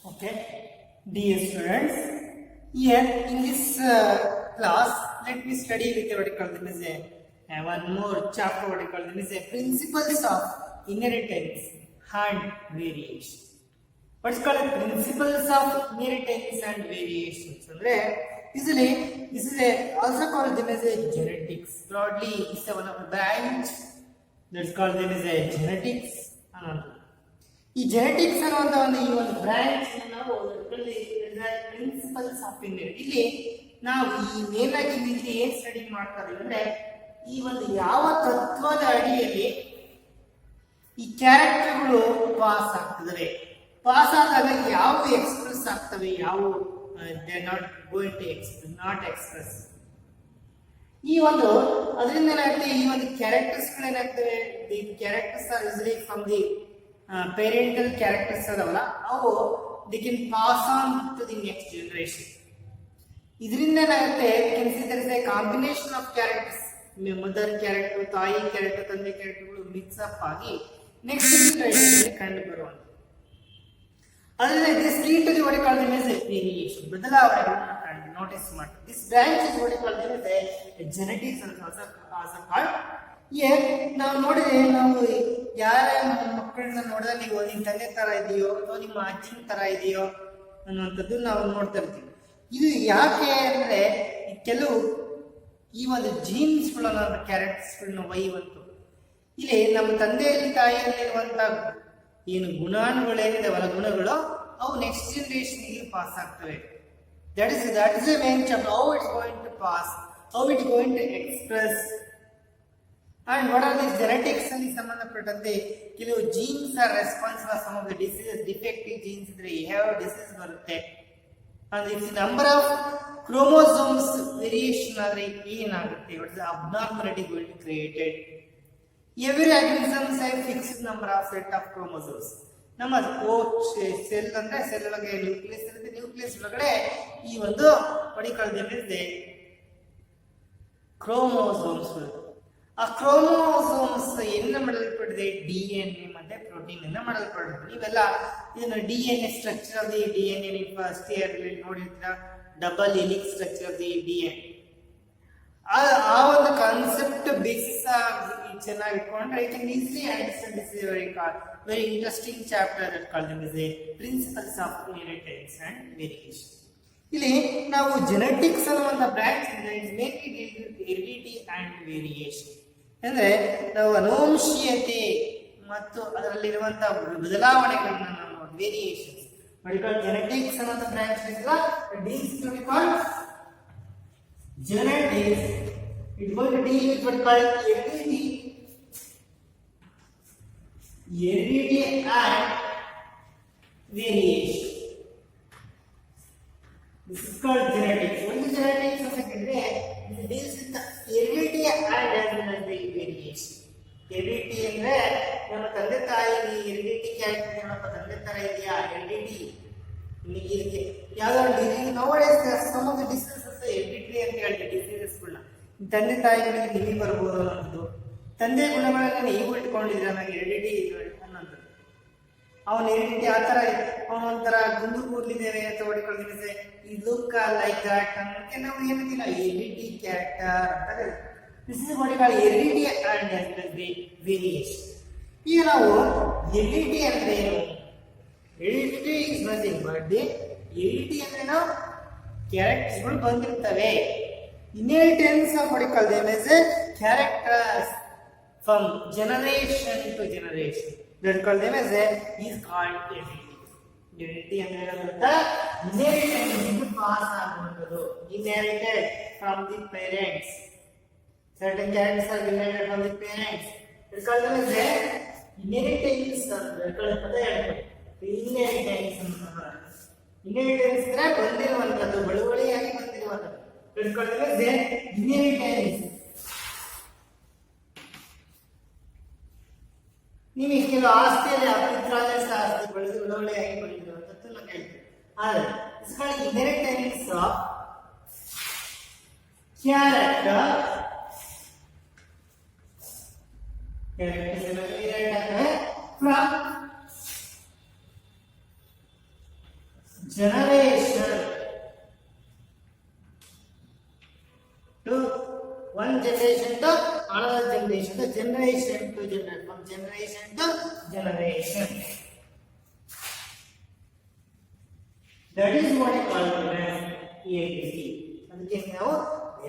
Okay, dear students, here in this class, let me study with what we call them as one more chapter. What we call them as principles of inheritance and variation. What's called principles of inheritance and variations. Usually, this is also called them as genetics. Broadly, it's one of the branch that's called them as genetics. ಈ genetics ಅನ್ನುವಂತ ಒಂದು branch ನಾವು principles of Indian ಇಲ್ಲಿ ನಾವು ಈ ಮೇಲಾಗಿ ಇಲ್ಲಿ ಏನ್ ಸ್ಟಡಿ ಮಾಡ್ತಾರೆ ಅಂದ್ರೆ ಈ ಒಂದು ಯಾವ ತತ್ವದ ಅಡಿಯಲ್ಲಿ ಈ ಕ್ಯಾರೆಕ್ಟರ್ಗಳು ಪಾಸ್ ಆಗ್ತದೆ, ಪಾಸ್ ಆದಾಗ ಯಾವ ಎಕ್ಸ್ಪ್ರೆಸ್ ಆಗ್ತವೆ, ಯಾವ they not going to not express. ಈ ಒಂದು ಅದರಿಂದ ಏನಾಗ್ತದೆ, ಈ ಒಂದು ಕ್ಯಾರೆಕ್ಟರ್ಸ್ ಗಳೇನಾಗ್ತವೆ, the characters are usually from the parental characters ಅದವಲ್ಲ ಅವು the can pass on to the next generation. ಇದರಿಂದ ಏನಾಗುತ್ತೆ, consider a combination of characters, mother character, ತಾಯಿ ಕ್ಯಾರೆಕ್ಟರ್, ತಂದೆ ಕ್ಯಾರೆಕ್ಟರ್ಗಳು ಮಿಕ್ಸ್ ಅಪ್ ಆಗಿ ನೆಕ್ಸ್ಟ್ ಜನರೇಷನ್ ಕಂಡು ಬರುವಂತ. ಅದರಿಂದ this lead to the what call them as variation, ಬದಲಾವಣೆಗಳನ್ನು ನೋಟಿಸ್ ಮಾಡಿ. This branch is what call them as genetics ಅಂತ ಆಲ್ಸೋ ಕಾಲ್ಡ್. ನಾವು ನೋಡಿದ್ರೆ, ನಾವು ಯಾರ ಮಕ್ಕಳನ್ನ ನೋಡಿದ್ರೆ ನೀವು ನಿಮ್ಮ ತಂದೆ ತರ ಇದೆಯೋ ಅಥವಾ ನಿಮ್ಮ ಅಜ್ಜಿನ ತರ ಇದೆಯೋ ಅನ್ನುವಂಥದ್ದು ನಾವು ನೋಡ್ತಾ ಇರ್ತೀವಿ. ಇದು ಯಾಕೆ ಅಂದ್ರೆ ಕೆಲವು ಈ ಒಂದು ಜೀನ್ಸ್ಗಳನ್ನ ಕ್ಯಾರೆಕ್ಟರ್ಸ್ಗಳನ್ನ ಒಯ್ಯುವಂಥದ್ದು. ಇಲ್ಲಿ ನಮ್ಮ ತಂದೆಯಲ್ಲಿ ತಾಯಿಯಲ್ಲಿರುವಂತ ಏನು ಗುಣಾನುಗಳೇನಿದಾವಲ್ಲ, ಗುಣಗಳು ಅವು ನೆಕ್ಸ್ಟ್ ಜನರೇಷನ್ಗೆ ಪಾಸ್ ಆಗ್ತವೆ. That is a main chapter, how it's going to pass, how it going to express. And what are these genetics ಅಲ್ಲಿ ಸಂಬಂಧಪಟ್ಟಂತೆ ಕೆಲವು genes are responsible some of the diseases. Defective genes ಇದ್ರೆ ಯಾವ disease ಬರುತ್ತೆ, ಅಂದ್ರೆ if number of chromosomes variation ಆದ್ರೆ ಏನಾಗುತ್ತೆ, what is abnormality going to created. Every organisms have fixed number of set of chromosomes. ನಮ್ಮ ಸೆಲ್ ಅಂದ್ರೆ cell ಒಳಗೆ nucleus ಇರುತ್ತೆ, ನ್ಯೂಕ್ಲಿಯಸ್ ಒಳಗಡೆ ಈ ಒಂದು ಪಡಿಕಳದಿದೆ ಕ್ರೋಮೋಸೋಮ್ಸ್. ಆ ಕ್ರೋಮೋಸೋಮ್ಸ್ ಎನ್ನ ಮಾಡಲ್ಪಟ್ಟಿದೆ, ಡಿಎನ್ಎ ಮತ್ತೆ ಪ್ರೋಟೀನ್ ಇಂದ ಮಾಡಲ್ಪಟ್ಟಿದೆ. ನೀವೆಲ್ಲ ಇದನ್ನ DNA structure of the DNA first year ನೋಡಿರ್ತೀರ, double helix structure of the DNA. ಆ ಒಂದು ಕಾನ್ಸೆಪ್ಟ್ ಬೇಸಿಸ್ ಚೆನ್ನಾಗಿ ಇಟ್ಕೊಂಡ್ರೆ you can easily understand. This is very interesting chapter that called them as principles of inheritance and variation. ಇಲ್ಲಿ ನಾವು genetics ಅನ್ನುವಂಥ branch heredity and variation ಅಂದ್ರೆ ನಾವು ಅನುವಂಶೀಯತೆ ಮತ್ತು ಅದರಲ್ಲಿರುವಂತಹ ಬದಲಾವಣೆಗಳನ್ನ ನಾವು ವೇರಿಯೇಷನ್ಸ್ ಜೆನೆಟಿಕ್ಸ್ ಅನ್ನುವಂಥ branch deals to be called genetics. It will deal with what called heredity and variation. This is called genetics. What is genetics? It deals with the heredity and as well as the variation. Heredity ಅಂದ್ರೆ ನಮ್ಮ ತಂದೆ ತಾಯಿ heredity character ನಮ್ಮ ತಂದೆ ತರ ಇದೆಯಾ, heredity ಇದಕ್ಕೆ ಯಾವ್ದಾದ್ರು ಡಿಸೀಸ್ ನowadays some of the diseases heredity ಅಂತ ಹೇಳ್ತಾರೆ. ಡಿಸೀಸಸ್ಗಳನ್ನ ತಂದೆ ತಾಯಿಗಳಿಗೆ ನಿಮಗೆ ಬರ್ಬೋದು ಅನ್ನೋದು, ತಂದೆ ಗುಣಗಳನ್ನ ನೀವು ಇಟ್ಕೊಂಡಿದ್ರೆ ನನಗೆ ಹೆರಿಡಿಟಿ ಅನ್ನೋದು. ಅವನ ಹೆರಿಡಿಟಿ ಆ ಥರ, ಅವನೊಂಥರ ಗುಂಡು ಕೂದಲಿದ್ದೇವೆ ಅಂತ ಹೊಡಿಕೊಂಡಿದ್ರೆ ಈ ಲುಕ್ ಲೈಕ್ ದಟ್ ಅನ್ನೋಕ್ಕೆ ನಾವು ಏನಂತೀವಿ, ಹೆರಿಡಿಟಿ ಕ್ಯಾರೆಕ್ಟರ್ ಅಂತ ಹೇಳ್ತೀವಿ. This is what you call heredity and variation. ಈಗ ನಾವು ಹೆರಿಡಿಟಿ ಅಂದ್ರೆ ಏನು? Heredity is nothing but the heredity ಅಂದ್ರೆ ನಾವು ಕ್ಯಾರೆಕ್ಟರ್ಸ್ಗಳು ಬಂದಿರ್ತವೆ. Inheritance of what you call them as characters from generation to generation. that call them as is called heredity. Heredity ಅಂದ್ರೆ inheritance pass ಆಗುವಂತದ್ದು. Inherited from the parents. Certain characters are inherited from the parents. That call them as inheritance. that call ಪದ ಹೇಳ್ತಾರೆ inheritance ಅಂತ. Inheritance ಅಂದ್ರೆ ಬಂದಿರುವಂತದ್ದು, ಬಳುವಳಿಯಾಗಿ ಬಂದಿರುವಂತದ್ದು. that call them as inheritance. ನಿಮಗೆ ಕೆಲವು ಆಸ್ತಿಯಲ್ಲಿ ಅಪಿತ್ರಾದೇಶ ಆಸ್ತಿ ಬಳುವಳಿಯಾಗಿ ಬಂದಿರುವಂತದ್ದು ನಾವು ಹೇಳ್ತೀವಿ. ಆದರೆ inheritance of character from generation to one generation to another generation, to generation to generation, from generation to generation. That is what I call as ELDC. ಅದಕ್ಕೆ ನಾವು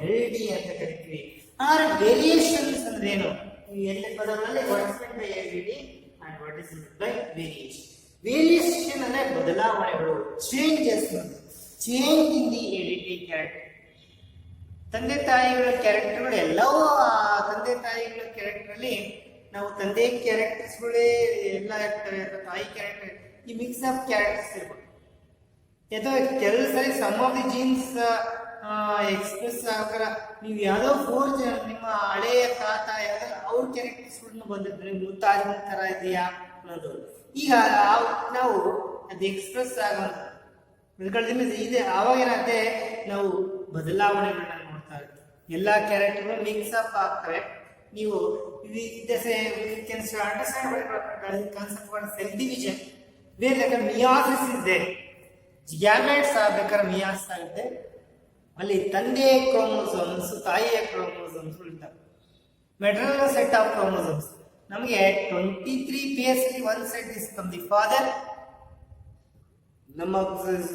LD ಅಂತ ಕರಿತೀವಿ. ಆರ್ ವೇರಿಯೇಷನ್ಸ್ ಅಂದ್ರೆ ಏನು? ಈ ಎಲ್ಲ ಪದಗಳಲ್ಲಿ what is meant by LD and what is meant by variation. Variation ಅಂದ್ರೆ ಬದಲಾವಣೆಗಳು, changes, change in the heredity character. ತಂದೆ ತಾಯಿಗಳ ಕ್ಯಾರೆಕ್ಟರ್ಗಳು ಎಲ್ಲವೂ ತಂದೆ ತಾಯಿಗಳ ಕ್ಯಾರೆಕ್ಟರ್ ಅಲ್ಲಿ ನಾವು ತಂದೆ ಕ್ಯಾರೆಕ್ಟರ್ಸ್ಗಳೇ ಎಲ್ಲ ಇರ್ತವೆ, ತಾಯಿ ಕ್ಯಾರೆಕ್ಟರ್, ಈ ಮಿಕ್ಸ್ ಆಫ್ ಕ್ಯಾರೆಕ್ಟರ್ಸ್ ಇರ್ಬೋದು. ಅಥವಾ ಕೆಲವು ಸರಿ some of the genes express ಆಗ ನೀವು ಯಾವುದೋ 4 ಜನ ನಿಮ್ಮ ಹಳೆಯ ತಾತ ಯಾವ್ದಾರ ಅವ್ರ ಕ್ಯಾರೆಕ್ಟರ್ಸ್ಗಳನ್ನ ಬಂದಿದ್ರೆ ನೀವು ತಾಜ್ ಮಹಲ್ ತರ ಇದೆಯಾ ಅನ್ನೋದು. ಈಗ ನಾವು ಅದು ಎಕ್ಸ್ಪ್ರೆಸ್ ಆಗೋದು ಇದೆ. ಆವಾಗ ಏನಾಗುತ್ತೆ, ನಾವು ಬದಲಾವಣೆಗಳನ್ನ ನೋಡ್ತಾ ಇರ್ತೀವಿ. ಎಲ್ಲ ಕ್ಯಾರೆಕ್ಟರ್ಗಳು ಮಿಕ್ಸ್ ಅಪ್ ಆಗ್ತವೆ. ನೀವು ಕಾನ್ಸೆಪ್ಟ್ ಸೆಲ್ ಡಿವಿಷನ್ ಬೇರೆ ಮಿಯಾಸಿಸ್ ಇದೆ. ಗ್ಯಾಮೆಟ್ಸ್ ಆಗ್ಬೇಕಾದ್ರೆ ಮಿಯಾಸ್ ಆಗುತ್ತೆ. ಅಲ್ಲಿ ತಂದೆಯ ಕ್ರೋಮೋಸೋಮ್ಸ್, ತಾಯಿಯ ಕ್ರೋಮೋಸೋಮ್ಸ್ ಇರ್ತವೆ. ಮೆಟರ್ನಲ್ ಸೆಟ್ ಆಫ್ ಕ್ರೋಮೋಸೋಮ್ಸ್ ನಮಗೆ 23 pairs one set is from the father. ನಮ್ಮ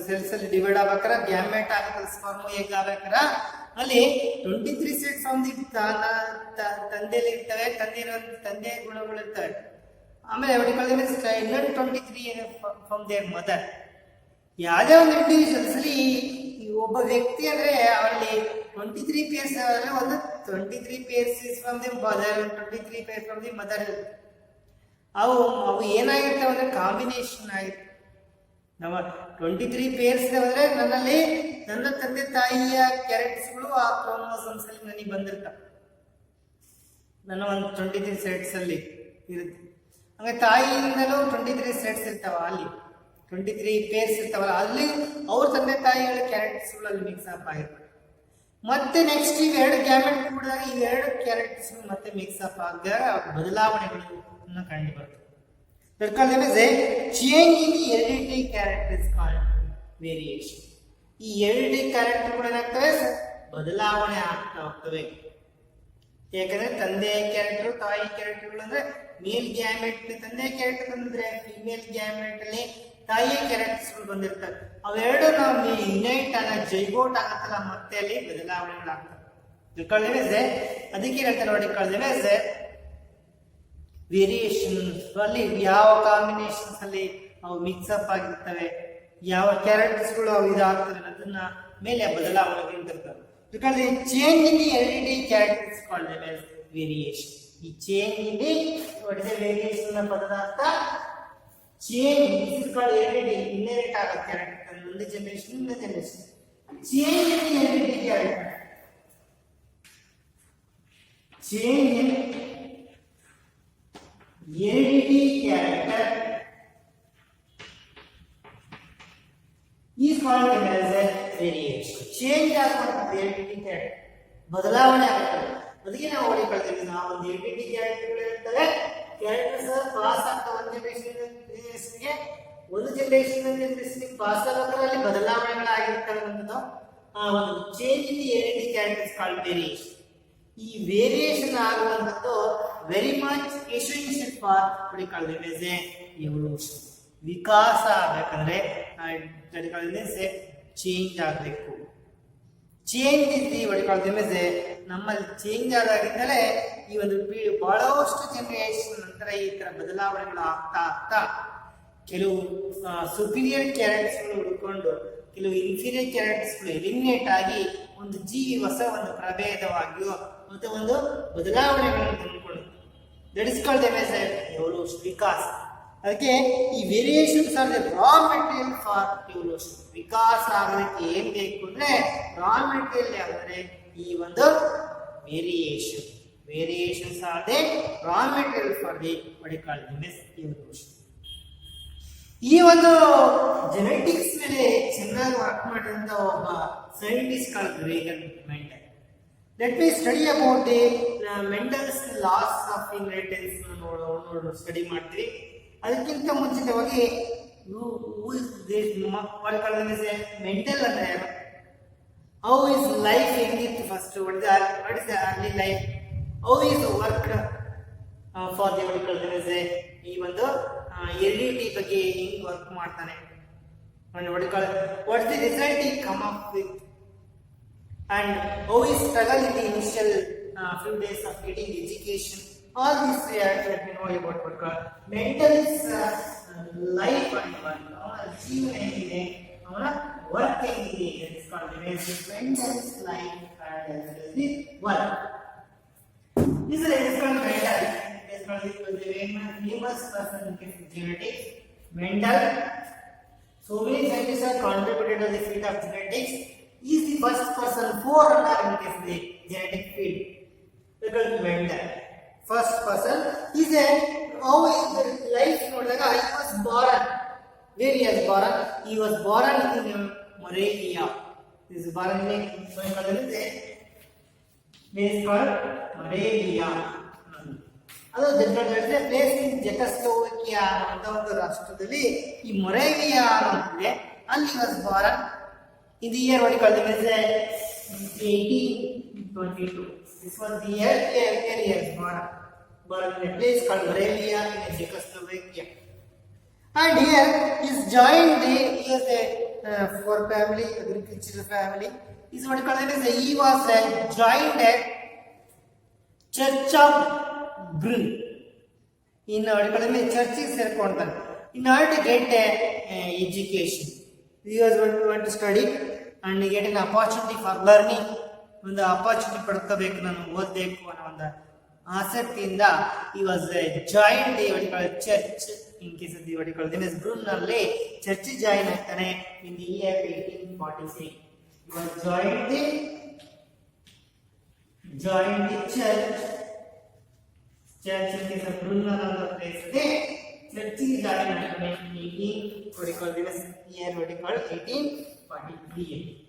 ಸೆಲ್ಸ್ ಅಲ್ಲಿ ಡಿವೈಡ್ ಆಗ್ಬೇಕಾದ್ರೆ ಗ್ಯಾಮೆಟ್ ಆಗಬೇಕು, ಸ್ಪರ್ಮ್ ಎಗ್ ಆಗ್ಬೇಕಾದ್ರೆ ಅಲ್ಲಿ 23 ಸೆಟ್ ಫ್ರಮ್ ದಿ ತಂದೆಯಲ್ಲಿ ಇರ್ತವೆ, ತಂದೆ ಗುಣಗಳು ಇರ್ತವೆ. ಆಮೇಲೆ ಇನ್ನೊಂದು 23 ಫ್ರಮ್ ದೇರ್ ಮದರ್. ಯಾವುದೇ ಒಂದು ಇಂಡಿವಿಜುವಲ್ಸ್ ಅಲ್ಲಿ ಒಬ್ಬ ವ್ಯಕ್ತಿ ಅಂದ್ರೆ ಅವರಲ್ಲಿ 23 pairs ಅಂದ್ರೆ ಒಂದು 23 pairs from the mother, 23 pairs from the mother. ಅವು ಏನಾಗಿರ್ತವೆ ಅಂದ್ರೆ ಕಾಂಬಿನೇಷನ್ ಆಗಿರ್ತವೆ. ನಮ್ಮ 23 pairs ಅಂದ್ರೆ ನನ್ನಲ್ಲಿ ನನ್ನ ತಂದೆ ತಾಯಿಯ ಕ್ಯಾರೆಕ್ಟರ್ಸ್ಗಳು ಆ ಕ್ರೋಮೋಸೋಮ್ಸ್ ಅಲ್ಲಿ ನನಗೆ ಬಂದಿರ್ತವೆ. ನನ್ನ ಒಂದು 23 ಸೆಟ್ಸ್ ಅಲ್ಲಿ ಇರುತ್ತೆ. ಹಂಗೆ ತಾಯಿಯಿಂದಲೂ 23 ಸೆಟ್ಸ್ ಇರ್ತಾವ, ಅಲ್ಲಿ 23 pairs ಇರ್ತಾವಲ್ಲ, ಅಲ್ಲಿ ಅವ್ರ ತಂದೆ ತಾಯಿಗಳ ಕ್ಯಾರೆಕ್ಟರ್ಸ್ಗಳು ಅಲ್ಲಿ ಮಿಕ್ಸ್ ಅಪ್ ಆಗಿರ್ತವೆ. ಮತ್ತೆ ನೆಕ್ಸ್ಟ್ ಇವೆರಡು ಗ್ಯಾಮೆಟ್ ಕೂಡಿದಾಗ ಇವೆರಡು ಕ್ಯಾರೆಕ್ಟರ್ಸ್ ಮತ್ತೆ ಮಿಕ್ಸ್ ಅಪ್ ಆಗಿದಾಗ ಬದಲಾವಣೆಗಳನ್ನು ಕಂಡು ಬರ್ತವೆ. Change in the heredity characters called variation. ಈ ಹೆರಿಡಿಟಿ ಕ್ಯಾರೆಕ್ಟರ್ಗಳು ಏನಾಗ್ತವೆ, ಬದಲಾವಣೆ ಆಗ್ತಾ ಹೋಗ್ತವೆ. ಯಾಕಂದ್ರೆ ತಂದೆಯ ಕ್ಯಾರೆಕ್ಟರ್, ತಾಯಿ ಕ್ಯಾರೆಕ್ಟರ್ಗಳು ಅಂದ್ರೆ ಮೇಲ್ ಗ್ಯಾಮೆಟ್ ತಂದೆಯ ಕ್ಯಾರೆಕ್ಟರ್ ಬಂದಿದ್ರೆ ಫಿಮೇಲ್ ಗ್ಯಾಮೆಟ್ ಅಲ್ಲಿ ತಾಯಿಯ ಕ್ಯಾರೆಕ್ಟರ್ಸ್ಗಳು ಬಂದಿರ್ತವೆ. ಅವೆರಡು ನಾವು ಯುನೈಟ್ ಜೈಗೋಟ್ ಆಗತ್ತಲ್ಲ, ಮತ್ತೆ ಅಲ್ಲಿ ಬದಲಾವಣೆಗಳಾಗ್ತವೆ. ಅದಕ್ಕೆ ಹೇಳ್ತಾರೆ ನೋಡಿ, ವೇರಿಯೇಷನ್ ಅಲ್ಲಿ ಯಾವ ಕಾಂಬಿನೇಷನ್ಸ್ ಅಲ್ಲಿ ಅವು ಮಿಕ್ಸ್ ಅಪ್ ಆಗಿರ್ತವೆ, ಯಾವ ಕ್ಯಾರೆಕ್ಟರ್ಸ್ಗಳು ಅವು ಇದಾಗ್ತವೆ ಅನ್ನೋದನ್ನ ಮೇಲೆ ಬದಲಾವಣೆಗಳು ಇರ್ತವೆ. Change in the heredity characters called variation. ಈ ಚೇಂಜ್ ಇನ್ ದಿ ವೇರಿಯೇಷನ್ ಪದದ ಅರ್ಥ change is called heredity. Inherit ಆಗೋ ಕ್ಯಾರೆಕ್ಟರ್ ಒಂದು ಜನರೇಷನ್ ಇನ್ನೊಂದು generation. Change in the heredity character, change in heredity character is called as a variation. Change ಆಗುವಂತ heredity character ಬದಲಾವಣೆ ಆಗುತ್ತದೆ. ಅದಕ್ಕೆ ನಾವು ಓಡಿಕೊಳ್ತೀವಿ, ನಾವು ಒಂದು heredity character ಇರ್ತವೆ, ಕ್ಯಾರೆಕ್ಟರ್ಸ್ ಪಾಸ್ ಆಗ್ತಾ ಒಂದು ಜನರೇಷನ್ಗೆ ಒಂದು ಜನರೇಷನ್ ಪಾಸ್ ಆಗೋದ್ರಲ್ಲಿ ಬದಲಾವಣೆಗಳಾಗಿರ್ತವೆ ಅನ್ನೋದು ಒಂದು change in the heredity characters called variation. ಈ ವೇರಿಯೇಷನ್ ಆಗುವಂಥದ್ದು very much essential for evolution. ವಿಕಾಸ ಆಗಬೇಕಂದ್ರೆ ಚೇಂಜ್ ಆಗಬೇಕು. ಚೇಂಜ್ ಇದ್ದಿ ನಮ್ಮಲ್ಲಿ ಚೇಂಜ್ ಆದಾಗಿಂದಲೇ ಈ ಒಂದು ಬಹಳಷ್ಟು ಜನರೇಷನ್ ನಂತರ ಈ ತರ ಬದಲಾವಣೆಗಳು ಆಗ್ತಾ ಆಗ್ತಾ ಕೆಲವು ಸುಪೀರಿಯರ್ ಕ್ಯಾರೆಕ್ಟರ್ಸ್ಗಳು ಹುಡ್ಕೊಂಡು ಕೆಲವು ಇನ್ಫೀರಿಯರ್ ಕ್ಯಾರೆಕ್ಟರ್ಸ್ಗಳು ಎಲಿಮಿನೇಟ್ ಆಗಿ ಒಂದು ಜೀವಿ ಹೊಸ ಒಂದು ಪ್ರಭೇದವಾಗಿಯೋ ಮತ್ತೆ ಒಂದು ಬದಲಾವಣೆಗಳನ್ನು ತಂದುಕೊಳ್ಳುತ್ತೆ. ದಟ್ ಇಸ್ ಕಾಲ್ಡ್ ಎವಲ್ಯೂಷನ್, ವಿಕಾಸ. ಅದಕ್ಕೆ ಈ variations are the raw material for evolution. ವಿಕಾಸ ಆಗೋದಕ್ಕೆ ಏನ್ ಬೇಕು ಅಂದ್ರೆ ರಾ ಮೆಟೀರಿಯಲ್ ಯಾವ್ದಂದ್ರೆ ಈ ಒಂದು variation. Variations are the raw material for the evolution. ಈ ಒಂದು ಜೆನೆಟಿಕ್ಸ್ ಮೇಲೆ ಚೆನ್ನಾಗಿ ವರ್ಕ್ ಮಾಡಿದಂತ ಒಬ್ಬ scientist called ರೇಗನ್ Mendel. Let me study about the Mendel's loss of inheritance study ಮಾಡ್ತೀವಿ. ಅದಕ್ಕಿಂತ ಮುಂಚಿತವಾಗಿ who is this what called them as a mental ಅಂದ್ರೆ how is life ಹೆಂಗಿತ್ತು first what is the early life how is work for the what called them as a ಈ ಒಂದು heredity ಬಗ್ಗೆ ಹೆಂಗ್ work ಮಾಡ್ತಾನೆ and what is the result he come up with and how he struggle in the initial few days of getting education. All these let me know about what called mental is life and one ಜೀವನ ಏನಿದೆ ಅವನ work ಏನಿದೆ that is called mental is life and the work. This is called mental. It is called the famous person in genetics. Mental. So many scientists have contributed to the field of genetics. He is the first person forerunner in the genetic field. Because Mendel, first person, he said how is the life nodaga he was born. Where he was born? He was born in Moravia. This is born in place called Moravia. ಅದು place in ಜೆಕೋಸ್ಲೋವಾಕಿಯಾ ಅಂತ ಒಂದು ರಾಷ್ಟ್ರದಲ್ಲಿ ಈ ಮೊರೇವಿಯಾ ಅನ್ನೋದಿದೆ ಅಲ್ಲಿ was ಬಾರನ್ in the year what you call them as 1822. This was the year he was born in a place called Moravia in Czechoslovakia. And here he is joined he is a poor family, agricultural family. This is what you call them as he was joined a Church of Brünn. In what you call them a church is in order to get education. He was want to study and get an opportunity for learning. ಒಂದು opportunity ಪಡ್ಕೋಬೇಕು ನಾನು ಓದಬೇಕು ಅನ್ನೋ ಒಂದು ಆಸಕ್ತಿಯಿಂದ he was joined the what you call church in case of the what you call them as Brünn ಅಲ್ಲಿ church join ಆಗ್ತಾನೆ in the year 1843. He was joined the church in case of Brünn ಅನ್ನೋ place ಇದೆ ಚರ್ಚಿಗೆ join ಆಗ್ತಾನೆ what you call them as year what you call 1843.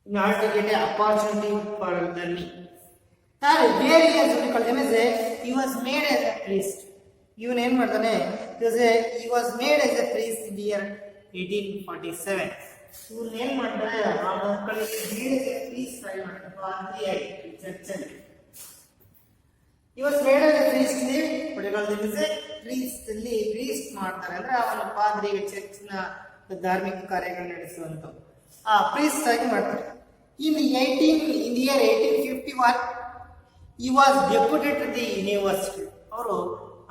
In order to get an opportunity for learning. And various what you call them as he was made as a priest. Even in Martane, he was made as a priest in the year 1847. Even in Martane, he was made as a priest church. He was made as a priest in the what you call them as a priest ಅಲ್ಲಿ priest ಮಾಡ್ತಾರೆ ಅಂದ್ರೆ ಅವನ ಪಾದ್ರಿಗೆ ಚರ್ಚ್ನ ಧಾರ್ಮಿಕ ಕಾರ್ಯಗಳನ್ನು ನಡೆಸುವಂತ priest ಆಗಿ ಮಾಡ್ತಾರೆ. In the year 1851, he was deputed to the university. ಅವರು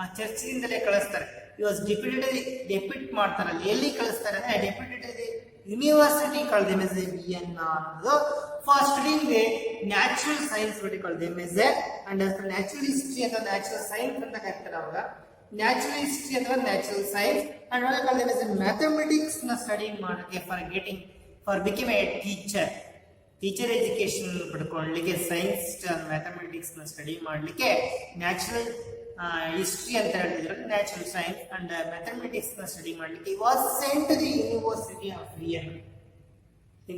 ಆ ಚರ್ಚಿನಿಂದಲೇ ಕಳಿಸ್ತಾರೆ. He was deputed ಮಾಡ್ತಾರೆ ಅಲ್ಲಿ ಎಲ್ಲಿ ಕಳಿಸ್ತಾರೆ ಅಂದ್ರೆ deputed to the university called them as a Vienna for studying the natural science what you call them as a and as the natural history and the natural science ಅಂತ ಕರೀತಾರೆ ಅವಾಗ natural history ಅಥವಾ natural science and what you call them as a mathematics ನ study ಮಾಡೋಕೆ for becoming a teacher education ಪಡ್ಕೊಳ್ಳಲಿಕ್ಕೆ science mathematics ನ study ಮಾಡಲಿಕ್ಕೆ natural history ಅಂತ ಹೇಳಿದ್ರು ನ್ಯಾಚುರಲ್ ಸೈನ್ಸ್ ಅಂಡ್ ಮ್ಯಾಥಮೆಟಿಕ್ಸ್ ನ ಸ್ಟಡಿ ಮಾಡಲಿಕ್ಕೆ was sent to the university of Vienna in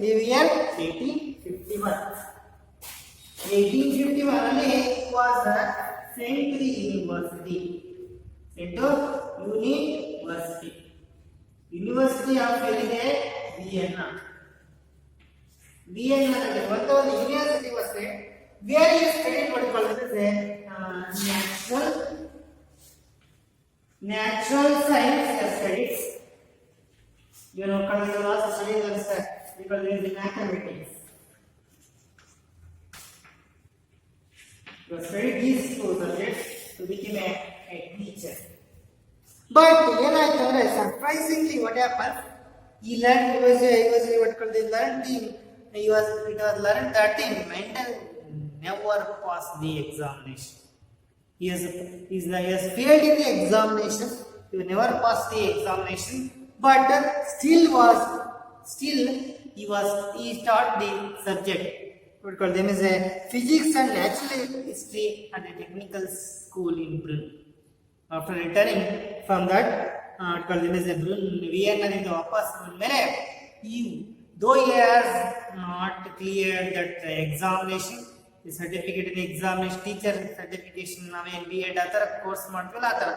the year 1851 ಅಲ್ಲಿ was sent to the university of Vienna. Vienna one university was there where he studied what you call it as natural science studies. You know, you also study this because there is mathematics. You study these two subjects to become a teacher. But surprisingly, what happened? He learned it was what called they learned it was learned that Mendel never passed the examination. He has failed in the examination. He never passed the examination, but still he taught the subject. What called them as a physics and natural history at a technical school in Brünn. After returning from that, called them as a Brünn, Vienna in the opposite mere. Though he has not cleared that examination, the certificate in examination, teacher certification, ನಾವೇನು BEd ಆ ಥರ course ಮಾಡ್ತೀವಲ್ಲ ಆ ಥರ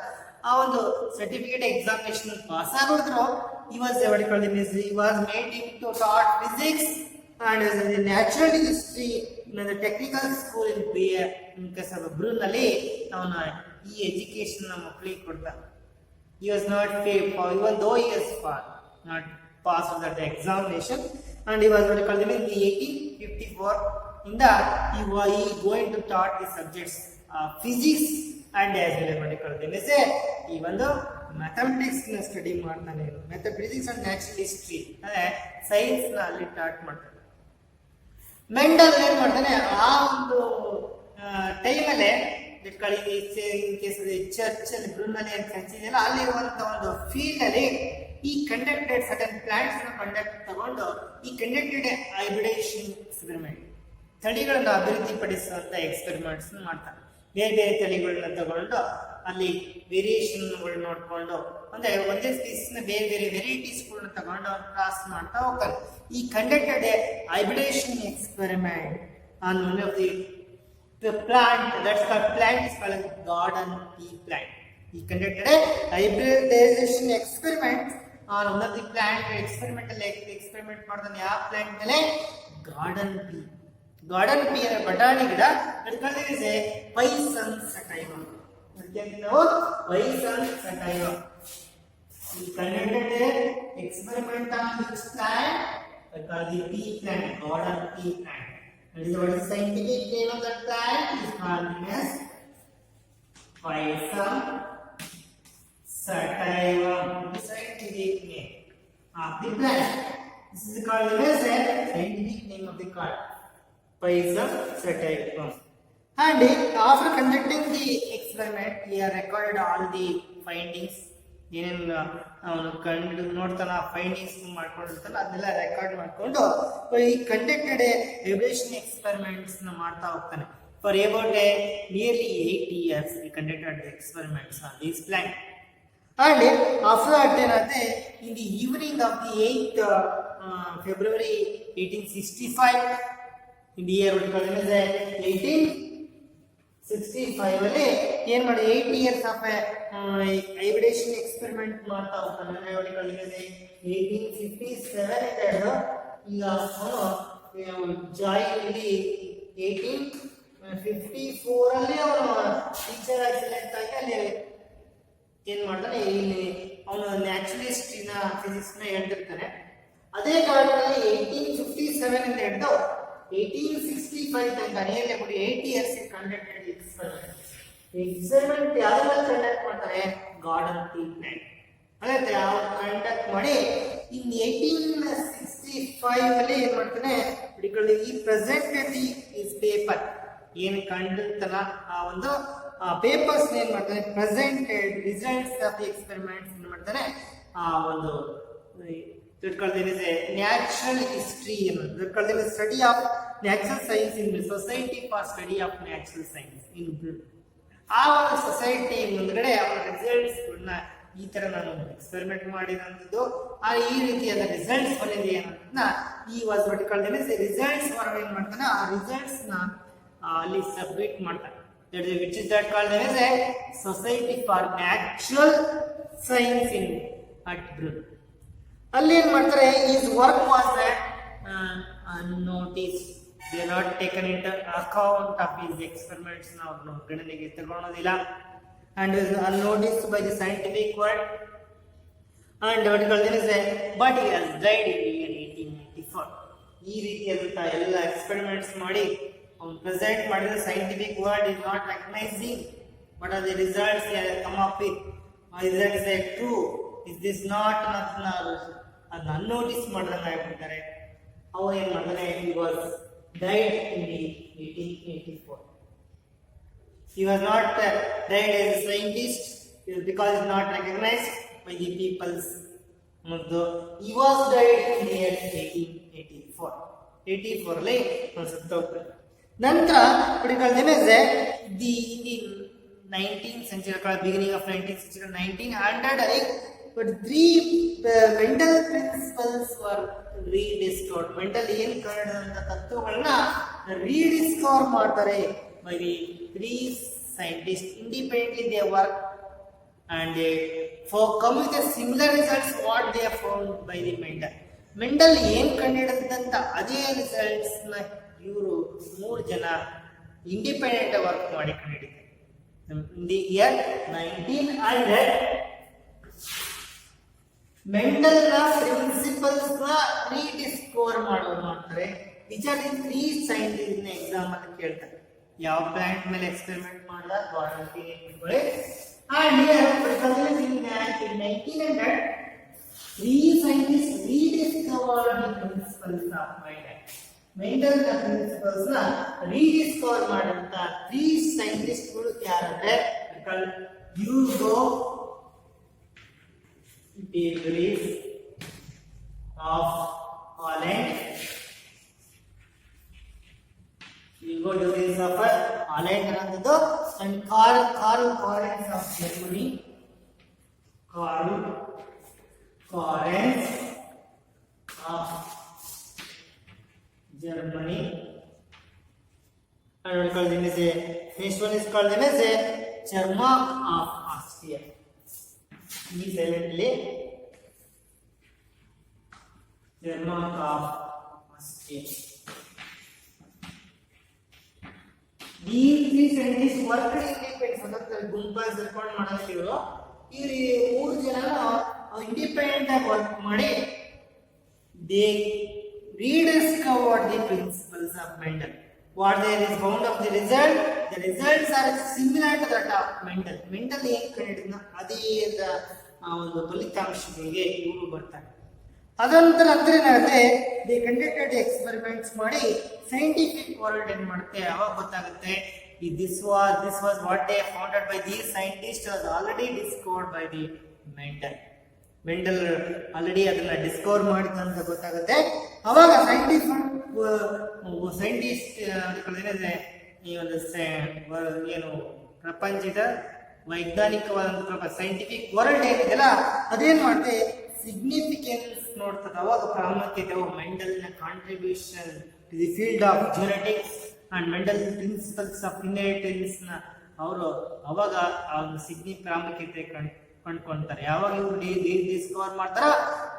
ಆ ಒಂದು certificate examination pass ಆಗೋದ್ರು he was what you call him is he was made into taught physics and the natural history in the technical school in ಬ್ರೂನಲ್ಲಿ ಅವನ ಈ ಎಜುಕೇಶನ್ ಮಕ್ಕಳಿಗೆ ಕೊಡ್ತಾನೆ. He was not paid for even though he was not passed on the examination and he was what you call him in the 1854 in the he going to taught the subjects physics and as well as what you call them is even though mathematics ನ study ಮಾಡ್ತಾನೆ, mathematics and natural history ಅಂದ್ರೆ science ನ ಅಲ್ಲಿ start ಮಾಡ್ತಾನೆ. Mendel ಏನ್ ಮಾಡ್ತಾನೆ, ಆ ಒಂದು ಟೈಮಲ್ಲೇ ಚರ್ಚ್ ಅಲ್ಲಿ ಬ್ರೂನಲ್ಲಿ ಅಂತ ಚರ್ಚ್ ಇದೆಯಲ್ಲ ಅಲ್ಲಿರುವಂತ ಒಂದು ಫೀಲ್ಡ್ ಅಲ್ಲಿ ಈ ಕಂಡಕ್ಟೆಡ್ ಸರ್ಟನ್ ಪ್ಲಾಂಟ್ಸ್ ನ ಕಂಡಕ್ಟ್ ತಗೊಂಡು ಈ ಕಂಡಕ್ಟೆಡ್ ಹೈಬ್ರಿಡೇಷನ್ ಎಕ್ಸ್ಪೆರಿಮೆಂಟ್ ತಳಿಗಳನ್ನ ಅಭಿವೃದ್ಧಿಪಡಿಸುವಂತ ಎಕ್ಸ್ಪೆರಿಮೆಂಟ್ಸ್ ಮಾಡ್ತಾನೆ. ಬೇರೆ ಬೇರೆ ತಳಿಗಳನ್ನ ತಗೊಂಡು ಅಲ್ಲಿ ವೇರಿಯೇಷನ್ಗಳು ನೋಡ್ಕೊಂಡು ಅಂದ್ರೆ ಒಂದೇ ಸ್ಪೀಸೀಸ್ ನ ಬೇರೆ ಬೇರೆ ವೆರೈಟೀಸ್ಗಳನ್ನ ತಗೊಂಡು ಕ್ರಾಸ್ ಮಾಡ್ತಾ ಹೋಗ್ತಾರೆ. ಈ conducted hybridization experiment on one of the plant that's called plant is called garden pea plant. He conducted a hybridization experiment on one of the plant experimental experiment ಮಾಡ್ತಾನೆ. ಆ ಪ್ಲಾಂಟ್ ಮೇಲೆ ಗಾರ್ಡನ್ ಪೀ ಅಂದ್ರೆ ಬಟಾಣಿ ಗಿಡ. ಅದಕ್ಕೆ is a Poisson sativa. ಅದಕ್ಕೆ ನಾವು Poisson sativa. He conducted a experiment on which plant? Called the pea plant, garden pea plant. What is the scientific name of that plant? Is called as Poisson sativa. The scientific name of the plant. This is called as a scientific name of the plant, Poisson sativa. And after conducting the experiment, he recorded all the findings. ಏನೇನು ಅವನು ಕಂಡು ನೋಡ್ತಾನ findings ಮಾಡ್ಕೊಂಡಿರ್ತಾನ ಅದನ್ನೆಲ್ಲ record ಮಾಡ್ಕೊಂಡು ಈ conducted hybridisation experiments ಮಾಡ್ತಾ ಹೋಗ್ತಾನೆ. For about nearly 8 years he conducted the experiments on this plant. And after that ಏನಾಗುತ್ತೆ, in the evening of the 8th February 1865 in the year 1865 ಅಲ್ಲಿ ಏನ್ ಮಾಡಿ 8 years ಆಫ್ ಹೈಬ್ರಿಡೇಷನ್ ಎಕ್ಸ್ಪೆರಿಮೆಂಟ್ ಮಾಡ್ತಾ ಹೋಗ್ತಾನೆ. 1857 ಈಗ ಅವನು ಜಾಯಿಲಿ 1854 ಅಲ್ಲಿ ಅವನು ಟೀಚರ್ ಆಗಿ ಸೆಲೆಕ್ಟ್ ಆಗಿ ಅಲ್ಲಿ ಏನ್ ಮಾಡ್ತಾನೆ, ಇಲ್ಲಿ ಅವನು ನ್ಯಾಚುರಲ್ ಹಿಸ್ಟ್ರಿನ ಫಿಸಿಕ್ಸ್ ನ ಹೇಳ್ತಿರ್ತಾನೆ. ಅದೇ ಕಾರಣದಲ್ಲಿ 1857 ಇಂದ ಹಿಡಿದು 1865 ತನಕ nearly 8 years conducted experiment. Experiment ಯಾವ್ದು ಕಂಡಕ್ಟ್ ಮಾಡ್ತಾರೆ, ಗಾರ್ಡನ್ ಪೀ ಪ್ಲಾಂಟ್ ಅದೇ ಕಂಡಕ್ಟ್ ಮಾಡಿ ಇನ್ 1865 ಅಲ್ಲಿ ಏನ್ ಮಾಡ್ತಾನೆ, ಈ ಪ್ರೆಸೆಂಟೆಡ್ ಇಸ್ ಪೇಪರ್ ಏನ್ ಕಂಡಿರ್ತಾನ ಆ ಒಂದು ಪೇಪರ್ಸ್ ಏನ್ ಮಾಡ್ತಾನೆ, presented results of the experiments ಏನ್ ಮಾಡ್ತಾನೆ, ಆ ಒಂದು ನ್ಯಾಚುರಲ್ ಹಿಸ್ಟ್ರಿ ಅನ್ನೋದು study of natural science in society for study of natural science ಇನ್ ಆ ಒಂದು ಸೊಸೈಟಿ ಮುಂದ್ಗಡೆ ಅವರ ರಿಸಲ್ಟ್ಸ್ ಈ ತರ ನಾನು ಎಕ್ಸ್ಪೆರಿಮೆಂಟ್ ಮಾಡಿರೋಂಥದ್ದು ಈ ರೀತಿಯಾದ ರಿಸಲ್ಟ್ಸ್ ಬಂದಿದೆ ಅನ್ನೋದನ್ನ ಈ ವಾಸ್ ವಾಟ್ ಕಾಲ್ಡ್ ರಿಸಲ್ಟ್ಸ್ ಏನ್ ಮಾಡ್ತಾನೆ, ಆ ರಿಸಲ್ಟ್ಸ್ ನ ಅಲ್ಲಿ ಸಬ್ಮಿಟ್ ಮಾಡ್ತಾನೆ. Which is that called as a society for natural science in at Brunn. ಅಲ್ಲಿ ಏನ್ ಮಾಡ್ತಾರೆ, his work was unnoticed. They are not taken into account of his experiments. Now ಗಣನೆಗೆ ತಗೊಳ್ಳೋದಿಲ್ಲ and is unnoticed by the scientific world. And what you call this is but he has died in the year 1884. ಈ ರೀತಿಯಾದಂತಹ ಎಲ್ಲ experiments ಮಾಡಿ ಅವನು present ಮಾಡಿದ scientific world is not recognizing what are the results they have come up with. Is that is true? Is this not ಅದನ್ನ ಅನ್ನೋಟಿಸ್ ಮಾಡಿದಂಗೆ ಆಗ್ಬಿಡ್ತಾರೆ. ಅವ ಏನ್ ಮಾಡ್ತಾನೆ, he was died in the 1884. He was not died as a scientist because he is not recognized by the peoples. He was died in the year 1884. 84 ಅಲ್ಲಿ ಸತ್ತೋಗ್ತಾರೆ. ನಂತರ the 19th century, beginning of 19th century, 1900 but 3 mental principles were rediscovered. Mental ಏನ್ ಕಂಡುಹಿಡಿದಂತ ತತ್ವಗಳನ್ನ rediscover ಮಾಡ್ತಾರೆ by the 3 scientists. Independently they work and they for come with a similar results what they have found by the Mendel. Mendel ಏನ್ ಕಂಡುಹಿಡಿದಂತ ಅದೇ results ನ ಇವರು 3 ಜನ independent work ಮಾಡಿ ಕಂಡುಹಿಡಿದ್ದಾರೆ. In the year 1900 Mendel ನ principles ನ rediscover ಮಾಡ್ತಾರೆ. Which are the 3 scientist ನ ಎಕ್ಸಾಮ್ ಅಲ್ಲಿ ಕೇಳ್ತಾರೆ. ಯಾವ ಪ್ಲಾಂಟ್ ಮೇಲೆ ಎಕ್ಸ್ಪೆರಿಮೆಂಟ್ ಮಾಡಿದ ವಾರಂಟಿ ಇಟ್ಕೊಳ್ಳಿ. And here, particularly in 1900, 3 scientists rediscovered the principles of Mendel. Mendel ನ principles ನ rediscover ಮಾಡಿದಂತ 3 scientists ಗಳು ಯಾರಂದ್ರೆ Hugo de Vries of Holland, Hugo de Vries of Holland ಅನ್ನೋದು and Karl Lorenz of Germany. Karl Lorenz of Germany. And we call them as a next one is called them as a Cermak of Austria. These silently Cermak of Austria. These 3 scientists worked independent. ಸತತ ಗುಂಪಾಗಿ ಸೇರ್ಕೊಂಡು ಮಾಡೋದಿದ್ರು. ಈ 3 ಜನ independent ಆಗಿ work ಮಾಡಿ they rediscovered the principles of Mendel. What there is found of the result? The results are similar to that of Mendel. Mendel ಏನು ಕಂಡುಹಿಡಿದ ಅದೇ ಒಂದು ಫಲಿತಾಂಶಗಳಿಗೆ ಇವರು ಬರ್ತಾರೆ. ಅದೊಂಥರ ಅಂದ್ರೆ ದೇ ಕಂಡಕ್ಟೆಡ್ ಎಕ್ಸ್ಪೆರಿಮೆಂಟ್ಸ್ ಮಾಡಿ ಸೈಂಟಿಫಿಕ್ ವರ್ಲ್ಡ್ ಏನ್ ಮಾಡುತ್ತೆ ಅವಾಗ ಗೊತ್ತಾಗುತ್ತೆ this was what they founded by these scientists was already discovered by the Mendel already ಅದನ್ನ ಡಿಸ್ಕವರ್ ಮಾಡಿದ ಅಂತ ಗೊತ್ತಾಗುತ್ತೆ. ಅವಾಗ ಸೈಂಟಿಸ್ಟ್ ಈ ಒಂದು ಏನು ಪ್ರಪಂಚದ ವೈಜ್ಞಾನಿಕವಾದ ಸೈಂಟಿಫಿಕ್ ವರ್ಲ್ಡ್ ಏನಿದೆಯಲ್ಲ ಅದೇನ್ ಮಾಡುತ್ತೆ ಸಿಗ್ನಿಫಿಕೆನ್ಸ್ ನೋಡ್ತದೆ. ಅವಾಗ ಪ್ರಾಮುಖ್ಯತೆ ಮೆಂಡಲ್ ನ contribution to the field of genetics and Mendel principles of inheritance ನ ಅವರು ಅವಾಗ ಆ ಒಂದು ಪ್ರಾಮುಖ್ಯತೆ ಕಂಡುಕೊಂತಾರೆ. ಯಾವಾಗ ಇವರು ಡಿಸ್ಕವರ್ ಮಾಡ್ತಾರ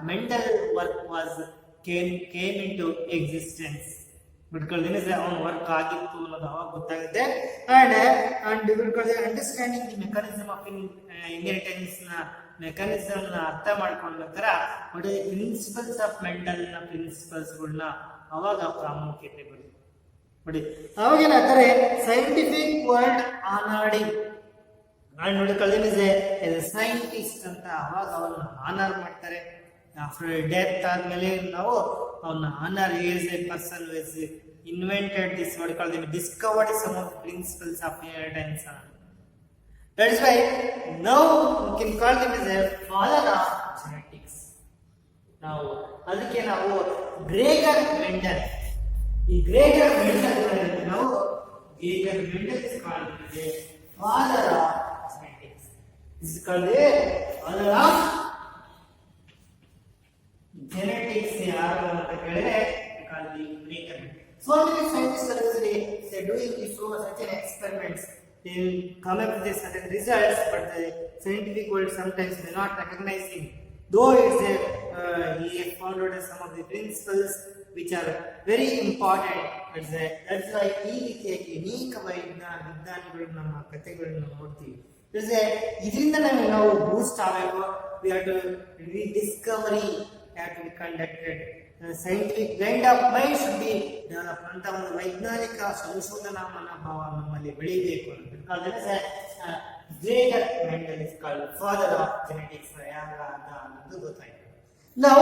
Mendel work was came into existence ಬಿಟ್ಕೊಳ್ಳಿ ಅವನ ವರ್ಕ್ ಆಗಿತ್ತು ಅನ್ನೋದು ಅವಾಗ ಗೊತ್ತಾಗುತ್ತೆ. ಅಂಡ್ ಬಿಟ್ಕೊಳ್ಳಿ understanding the mechanism of inheritance ನ ಮೆಕಾನಿಸಮ್ ನ ಅರ್ಥ ಮಾಡ್ಕೊಂಡ್ಬೇಕಾರೆ ಒಳ್ಳೆ ಪ್ರಿನ್ಸಿಪಲ್ಸ್ ಆಫ್ ಮೆಂಡಲ್ ನ ಪ್ರಿನ್ಸಿಪಲ್ಸ್ ಗಳನ್ನ ಅವಾಗ ಪ್ರಾಮುಖ್ಯತೆ ಬರುತ್ತೆ ನೋಡಿ. ಅವಾಗ ಏನಾಗ್ತಾರೆ ಸೈಂಟಿಫಿಕ್ ವರ್ಲ್ಡ್ ಆನಾರ್ಡಿಂಗ್ ನೋಡಿ ಕಲ್ದಿನಿದೆ ಸೈಂಟಿಸ್ಟ್ ಅಂತ ಅವಾಗ ಅವನ್ನ ಆನರ್ ಮಾಡ್ತಾರೆ. ಆಫ್ಟರ್ ಡೆತ್ ಆದ್ಮೇಲೆ ನಾವು ಅವನ್ನ honour is a person who's invented this word called discovered some of principles of inheritance. That is why now we can call them as a father of genetics. Now ಅದಕ್ಕೆ ನಾವು Gregor Mendel ಈ Gregor Mendel ನಾವು Gregor Mendel is called as a father of genetics. This is called a father of genetics. ಯಾರು ಅಂತ ಕೇಳಿದ್ರೆ called the Gregor. So many scientists are doing this such an experiments. They will come up with certain results, but the scientific world sometimes may not recognize him. Though it's he has found out some of the principles which are very important. That's why ಈ ರೀತಿಯ ಅನೇಕ ವಿಜ್ಞಾನಿಗಳು ನಮ್ಮ ಕಥೆಗಳನ್ನು ನೋಡ್ತೀವಿ. ಇದರಿಂದ ನಾವು ಬೂಸ್ಟ್ ಆಗಬೇಕು. We have to rediscovery have to be conducted. Scientific blend of mind should be developed ಅಂತ ಒಂದು ವೈಜ್ಞಾನಿಕ ಸಂಶೋಧನಾ ಮನೋಭಾವ ನಮ್ಮಲ್ಲಿ ಬೆಳೆಯಬೇಕು ಅಂತ Gregor Mendel is called father of genetics. ಅನ್ನೋದು ಗೊತ್ತಾಯ್ತು. Now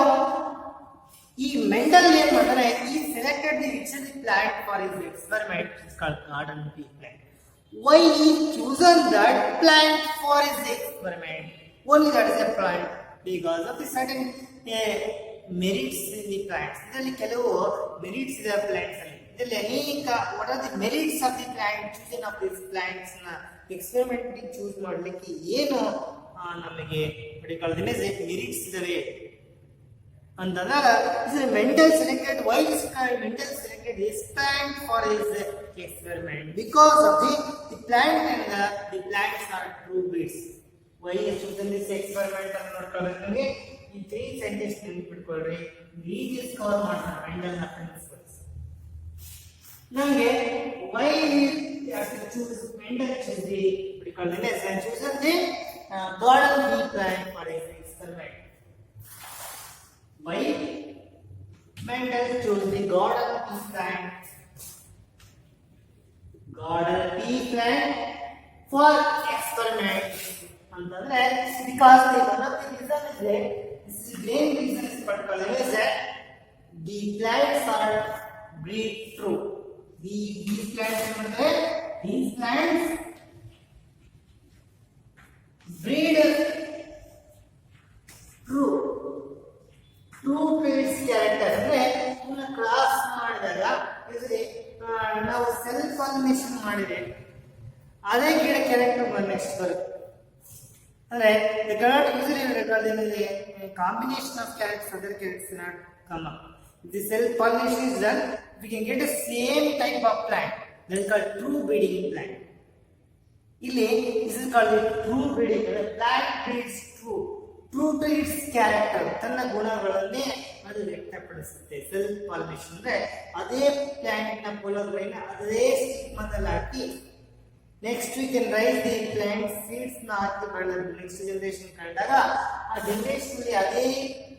ಈ ಮೆಂಡಲ್ ಏನ್ ಮಾಡ್ತಾರೆ ಈ selected the richest plant for his experiment. It's called garden pea plant. Why he chosen that plant for his experiment? Only that is a plant because of the certain merits in the plants. ಇದರಲ್ಲಿ ಕೆಲವು merits ಇದೆ plants ಅಲ್ಲಿ. ಇದರಲ್ಲಿ ಅನೇಕ what are the merits of the plant choosing of this plants ನ experiment choose ಮಾಡ್ಲಿಕ್ಕೆ ಏನು ನಮಗೆ ಮೆರಿಟ್ಸ್ ಇದಾವೆ ಅಂತಂದಾಗ Mendel selected why Mendel selected this plant for his experiment because of the plant and the plants are true breeds. Why chosen this experiment ಅನ್ನು ನೋಡ್ಕೊಳ್ಳಿ. ನಿಮಗೆ ಈ 3 ಸೆಂಟೆನ್ಸ್ ನೆನಪಿಟ್ಕೊಳ್ಳ್ರಿ. ಈಜಿಲಿ ಕವರ್ ಮಾಡ್ತಾರೆ ಮೆಂಡಲ್ ನ ಪ್ರಿನ್ಸಿಪಲ್ಸ್. ನಮಗೆ Y choose Mendel choose the and chosen the garden bee plant for experiment. Why Mendel chose the garden bee plant for experiment ಅಂತಂದ್ರೆ because the one of the reason is that this is main reason is particularly is that the plants are breed through these plants ಅಂದ್ರೆ these plants breed true traits character ಅಂದ್ರೆ ಇದನ್ನ class ಮಾಡಿದಾಗ ಇದ್ರೆ ನಾವು self formation ಮಾಡಿದ್ರೆ ಅದೇ ಗಿಡ character next ಬರುತ್ತೆ. ಅಂದ್ರೆ the cannot usually recall in the combination of characters other characters not come up. If the self pollination is done, we can get the same type of plant. That is called true breeding plant. ಇಲ್ಲಿ this is called true breeding. The plant breeds true to its character. ತನ್ನ ಗುಣಗಳನ್ನೇ ಅದು ವ್ಯಕ್ತಪಡಿಸುತ್ತೆ. Self pollination ಅಂದ್ರೆ ಅದೇ plant ನ pollen grain ಅದೇ ಸ್ಟಿಗ್ಮಾದಲ್ಲಿ ಹಾಕಿ next we can raise the plant seeds ನ ಹಾಕಿ ಬೆಳೆದ ನೆಕ್ಸ್ಟ್ ಜನರೇಷನ್ ಕಂಡಾಗ ಆ ಜನರೇಷನ್ ಅಲ್ಲಿ ಅದೇ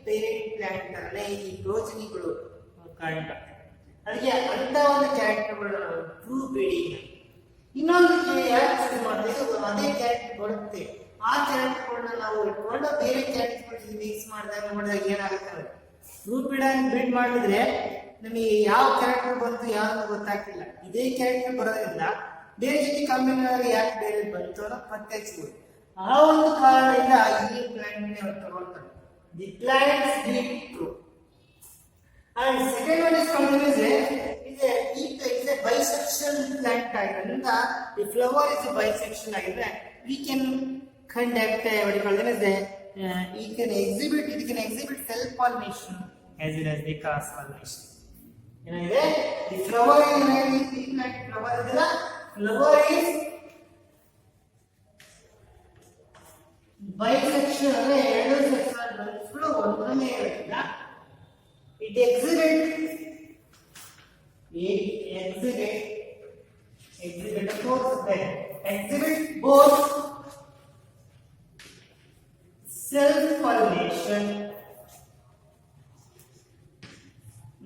ಪೇರೆಂಟ್ ಪ್ಲಾಂಟ್ ತರನೇ ಈ ಪ್ರೋಜನಿಗಳು ಕಾಣ್ತವೆ. ಅದಕ್ಕೆ ಅಂತ ಒಂದು ಕ್ಯಾರೆಕ್ಟರ್ಗಳು ನಾವು ಟ್ರೂ ಬ್ರೀಡಿಂಗ್. ಇನ್ನೊಂದು ಯಾಕೆ ಸ್ಟಡಿ ಮಾಡಿದ್ರೆ ಅದೇ ಕ್ಯಾರೆಕ್ಟರ್ ಬರುತ್ತೆ. ಆ ಕ್ಯಾರೆಕ್ಟರ್ಗಳನ್ನ ನಾವು ಇಟ್ಕೊಂಡು ಬೇರೆ ಕ್ಯಾರೆಕ್ಟರ್ ಮಿಕ್ಸ್ ಮಾಡಿದಾಗ ಏನಾಗುತ್ತೆ ಟ್ರೂ ಬ್ರೀಡ್ ಮಾಡಿದ್ರೆ ನಮಗೆ ಯಾವ ಕ್ಯಾರೆಕ್ಟರ್ ಬಂತು ಯಾವ್ದು ಗೊತ್ತಾಗ್ತಿಲ್ಲ. ಇದೇ ಕ್ಯಾರೆಕ್ಟರ್ ಬರೋದ್ರಿಂದ ಬೇರೆ ಜೊತೆ ಕಂಬಿನ್ ಯಾಕೆ ಬೇರೆ ಬಂತು ಅನ್ನೋ ಪತ್ತೆ ಹಚ್ಚಬಹುದು. ಆ ಒಂದು ಕಾರಣದಿಂದ ಈ ಪ್ಲಾಂಟ್ ತಗೊಳ್ತಾರೆ. The plants breed true. And second one is coming is a bisexual plant ಆಗಿರೋದ್ರಿಂದ the flower is a bisexual ಆಗಿದ್ರೆ we can conduct what you call it it can exhibit self pollination as well as the cross pollination. ಏನಿದೆ the flower is the plant flower ಇದಲ್ಲ flower is bisexual ಅಂದ್ರೆ ಎರಡು sexual ಬಲ್ಬ್ಸ್ಗಳು ಒಂದೊಂದೇ ಇರೋದ್ರಿಂದ it exhibit both self pollination.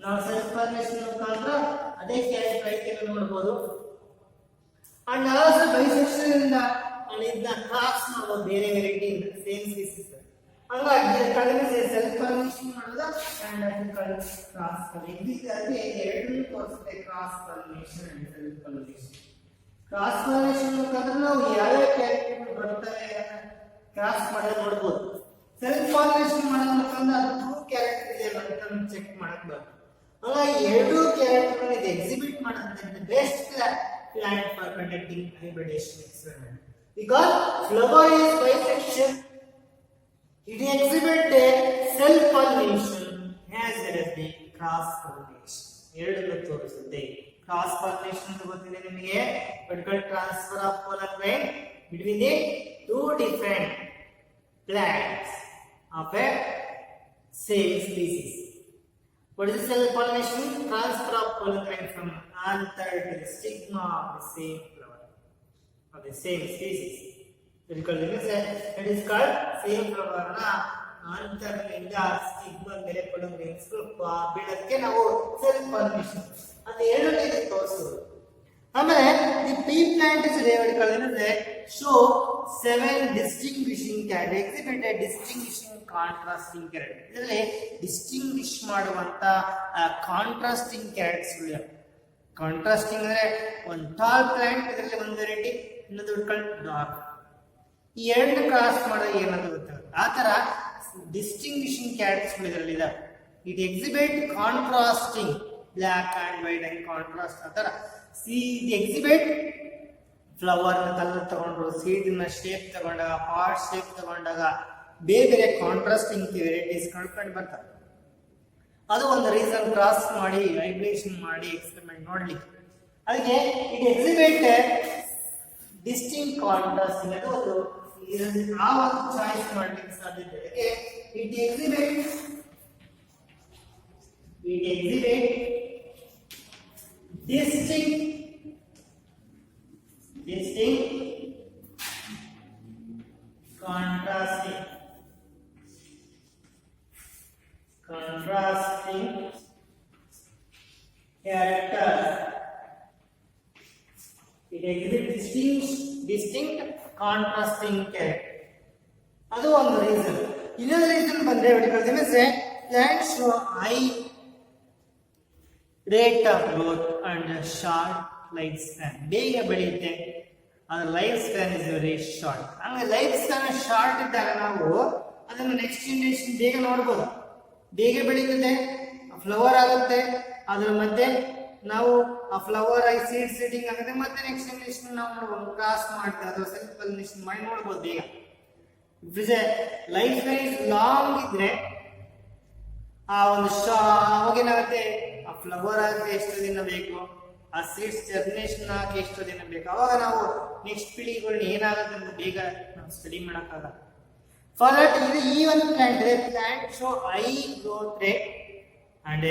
ನಾವು self pollination ಮುಖಾಂತರ ಅದೇ character ನೋಡಬಹುದು. ಅಂಡ್ ಆಲ್ಸೋ ಬೈಸೆಕ್ಷುವಲ್ ಇಂದ ಅಲ್ಲಿಂದ ಕ್ರಾಸ್ ಮಾಡಬಹುದು ಬೇರೆ ವೆರೈಟಿ ಸೇಮ್ ಸ್ಪೀಸೀಸ್. ಹಂಗಾಗಿ ಕಡಿಮೆ ಸೆಲ್ಫ್ ಪಾಲಿನೇಷನ್ ಮಾಡೋದು ಅಂಡ್ ಅದಕ್ಕೆ ಕ್ರಾಸ್ ಪಾಲಿನೇಷನ್ ಎರಡನ್ನೂ ತೋರಿಸುತ್ತೆ. Cross pollination and self pollination. Cross pollination ಮುಖಾಂತರ ನಾವು ಯಾವ್ಯಾವ ಕ್ಯಾರೆಕ್ಟರ್ ಬರ್ತವೆ ಕ್ರಾಸ್ ಮಾಡೋದು ನೋಡ್ಬೋದು. ಸೆಲ್ಫ್ ಪಾಲಿನೇಷನ್ ಮಾಡೋದ್ ಮುಖಾಂತರ ಅದು ಟ್ರೂ ಕ್ಯಾರೆಕ್ಟರ್ ಇದೆ ಅಂತ ಚೆಕ್ ಮಾಡಕ್ ಬರ್ತದೆ. ಹಾಗಾಗಿ ಎರಡು ಕ್ಯಾರೆಕ್ಟರ್ ಇದು ಎಕ್ಸಿಬಿಟ್ ಮಾಡೋದಂತ best plant for conducting hybridization experiment. Because flower is bisexual. It exhibits a self pollination as well as the cross pollination. ಎರಡನ್ನೂ ತೋರಿಸುತ್ತೆ. ಕ್ರಾಸ್ ಪಾಲಿನೇಷನ್ ಅಂತ ಗೊತ್ತಿದೆ ನಿಮಗೆ. vertical transfer of pollen grain between the two different plants of a same species. What is the self pollination? Transfer of pollen grain from anther to the stigma of the same flower of the same species. It is called same flower na ಅಂತರದಿಂದ stigma ಮೇಲೆ pollen grains ಬೀಳಕ್ಕೆ ನಾವು self pollination ಅಂತ ಎರಡನೇ ತೋರಿಸೋದು. ಆಮೇಲೆ the pea plant is show 7 distinguishing characters, exhibit a distinguishing contrasting character. ಇದರಲ್ಲಿ distinguish ಮಾಡುವಂತ ಕಾಂಟ್ರಾಸ್ಟಿಂಗ್ ಕ್ಯಾರೆಕ್ಟರ್ಸ್. ಕಾಂಟ್ರಾಸ್ಟಿಂಗ್ ಅಂದ್ರೆ ಒಂದು ಟಾಲ್ ಪ್ಲಾಂಟ್ ಇದರಲ್ಲಿ ಒಂದು ವೆರೈಟಿ, ಇನ್ನೊಂದು ಡಾರ್ಕ್. ಈ ಎರಡು ಕ್ರಾಸ್ ಮಾಡೋದು ಏನಂತ ಗೊತ್ತಾಗುತ್ತೆ. ಆ ತರ ಡಿಸ್ಟಿಂಗ್ವಿಶಿಂಗ್ ಕ್ಯಾರೆಕ್ಟರ್ಸ್ ಇದರಲ್ಲಿ ಇದಾವೆ. It exhibit contrasting black and white and contrast. ಆ ತರ ಎಕ್ಸಿಬಿಟ್ ಫ್ಲವರ್ ನ ಕಲರ್ ತಗೊಂಡ್ರು, ಸೀಡ್ ನ ಶೇಪ್ ತಗೊಂಡಾಗ, ಹಾರ್ಟ್ ಶೇಪ್ ತಗೊಂಡಾಗ ಬೇರೆ ಬೇರೆ ಕಾಂಟ್ರಾಸ್ಟಿಂಗ್ ವೆರೈಟೀಸ್ ಕಂಡು ಬರ್ತಾರೆ. ಅದು ಒಂದು ರೀಸನ್ ಕ್ರಾಸ್ ಮಾಡಿ ವೈಬ್ರೇಷನ್ ಮಾಡಿ ಎಕ್ಸ್ಪೆರಿಮೆಂಟ್ ನೋಡ್ಲಿಕ್ಕೆ. ಅದಕ್ಕೆ ಇಟ್ ಎಕ್ಸಿಬಿಟ್ ಡಿಸ್ಟಿಂಕ್ಟ್ ಕಾಂಟ್ರಾಸ್ಟ್ ಅನ್ನೋದು ಒಂದು ಇದರಲ್ಲಿ ಆ ಒಂದು ಚಾಯ್ಸ್ ಮಾಡಲಿಕ್ಕೆ ಸಾಧ್ಯತೆ ಇದೆ. It exhibits distinct contrasting character. It exhibits distinct contrasting character. ಅದು ಒಂದು ರೀಸನ್. ಇನ್ನೊಂದು ರೀಸನ್ ಬಂದ್ರೆ plants show high rate of growth and short lifespan. ಬೇಗ ಬೆಳೆಯುತ್ತೆ, ಅದರ life span is very short. ಹಂಗೆ ಲೈಫ್ ಸ್ಪ್ಯಾನ್ ಶಾರ್ಟ್ ಇದ್ದಾಗ ನಾವು ಅದನ್ನು ನೆಕ್ಸ್ಟ್ ಜನರೇಷನ್ ಬೇಗ ನೋಡ್ಬೋದು, ಬೇಗ ಬೆಳೀತದೆ, ಫ್ಲವರ್ ಆಗುತ್ತೆ, ಅದರ ಮಧ್ಯೆ ನಾವು ಆ ಫ್ಲವರ್ ಆಗಿ ಸೀಡಿಂಗ್ ಆಗುತ್ತೆ, ಮತ್ತೆ ನೆಕ್ಸ್ಟ್ ಜನರೇಷನ್ ನಾವು ನೋಡ್ಬೋದು, ಕ್ರಾಸ್ ಮಾಡ್ತೀವಿ ಅಥವಾ ಸೆಲ್ಫ್ ಪೊಲಿನೇಷನ್ ಮಾಡಿ ನೋಡ್ಬೋದು ಬೇಗ. ಲೈಫ್ ಸ್ಪ್ಯಾನ್ ಲಾಂಗ್ ಇದ್ರೆ ಆ ಒಂದು ಅವಾಗೇನಾಗುತ್ತೆ, ಆ ಫ್ಲವರ್ ಆಗಿ ಎಷ್ಟು ದಿನ ಬೇಕು, ಆ ಸೀಡ್ಸ್ ಜರ್ಮಿನೇಷನ್ ಆಗಿ ಎಷ್ಟು ದಿನ ಬೇಕು, ಅವಾಗ ನಾವು ನೆಕ್ಸ್ಟ್ ಪೀಳಿಗೆಗಳನ್ನ ಏನಾಗುತ್ತೆ ಅಂತ ಬೇಗ ನಾವು ಸ್ಟಡಿ ಮಾಡೋಕ್ಕಾಗಲ್ಲ. ಫಾರ್ ದಟ್ ಈ ಒಂದು plant show high growth rate and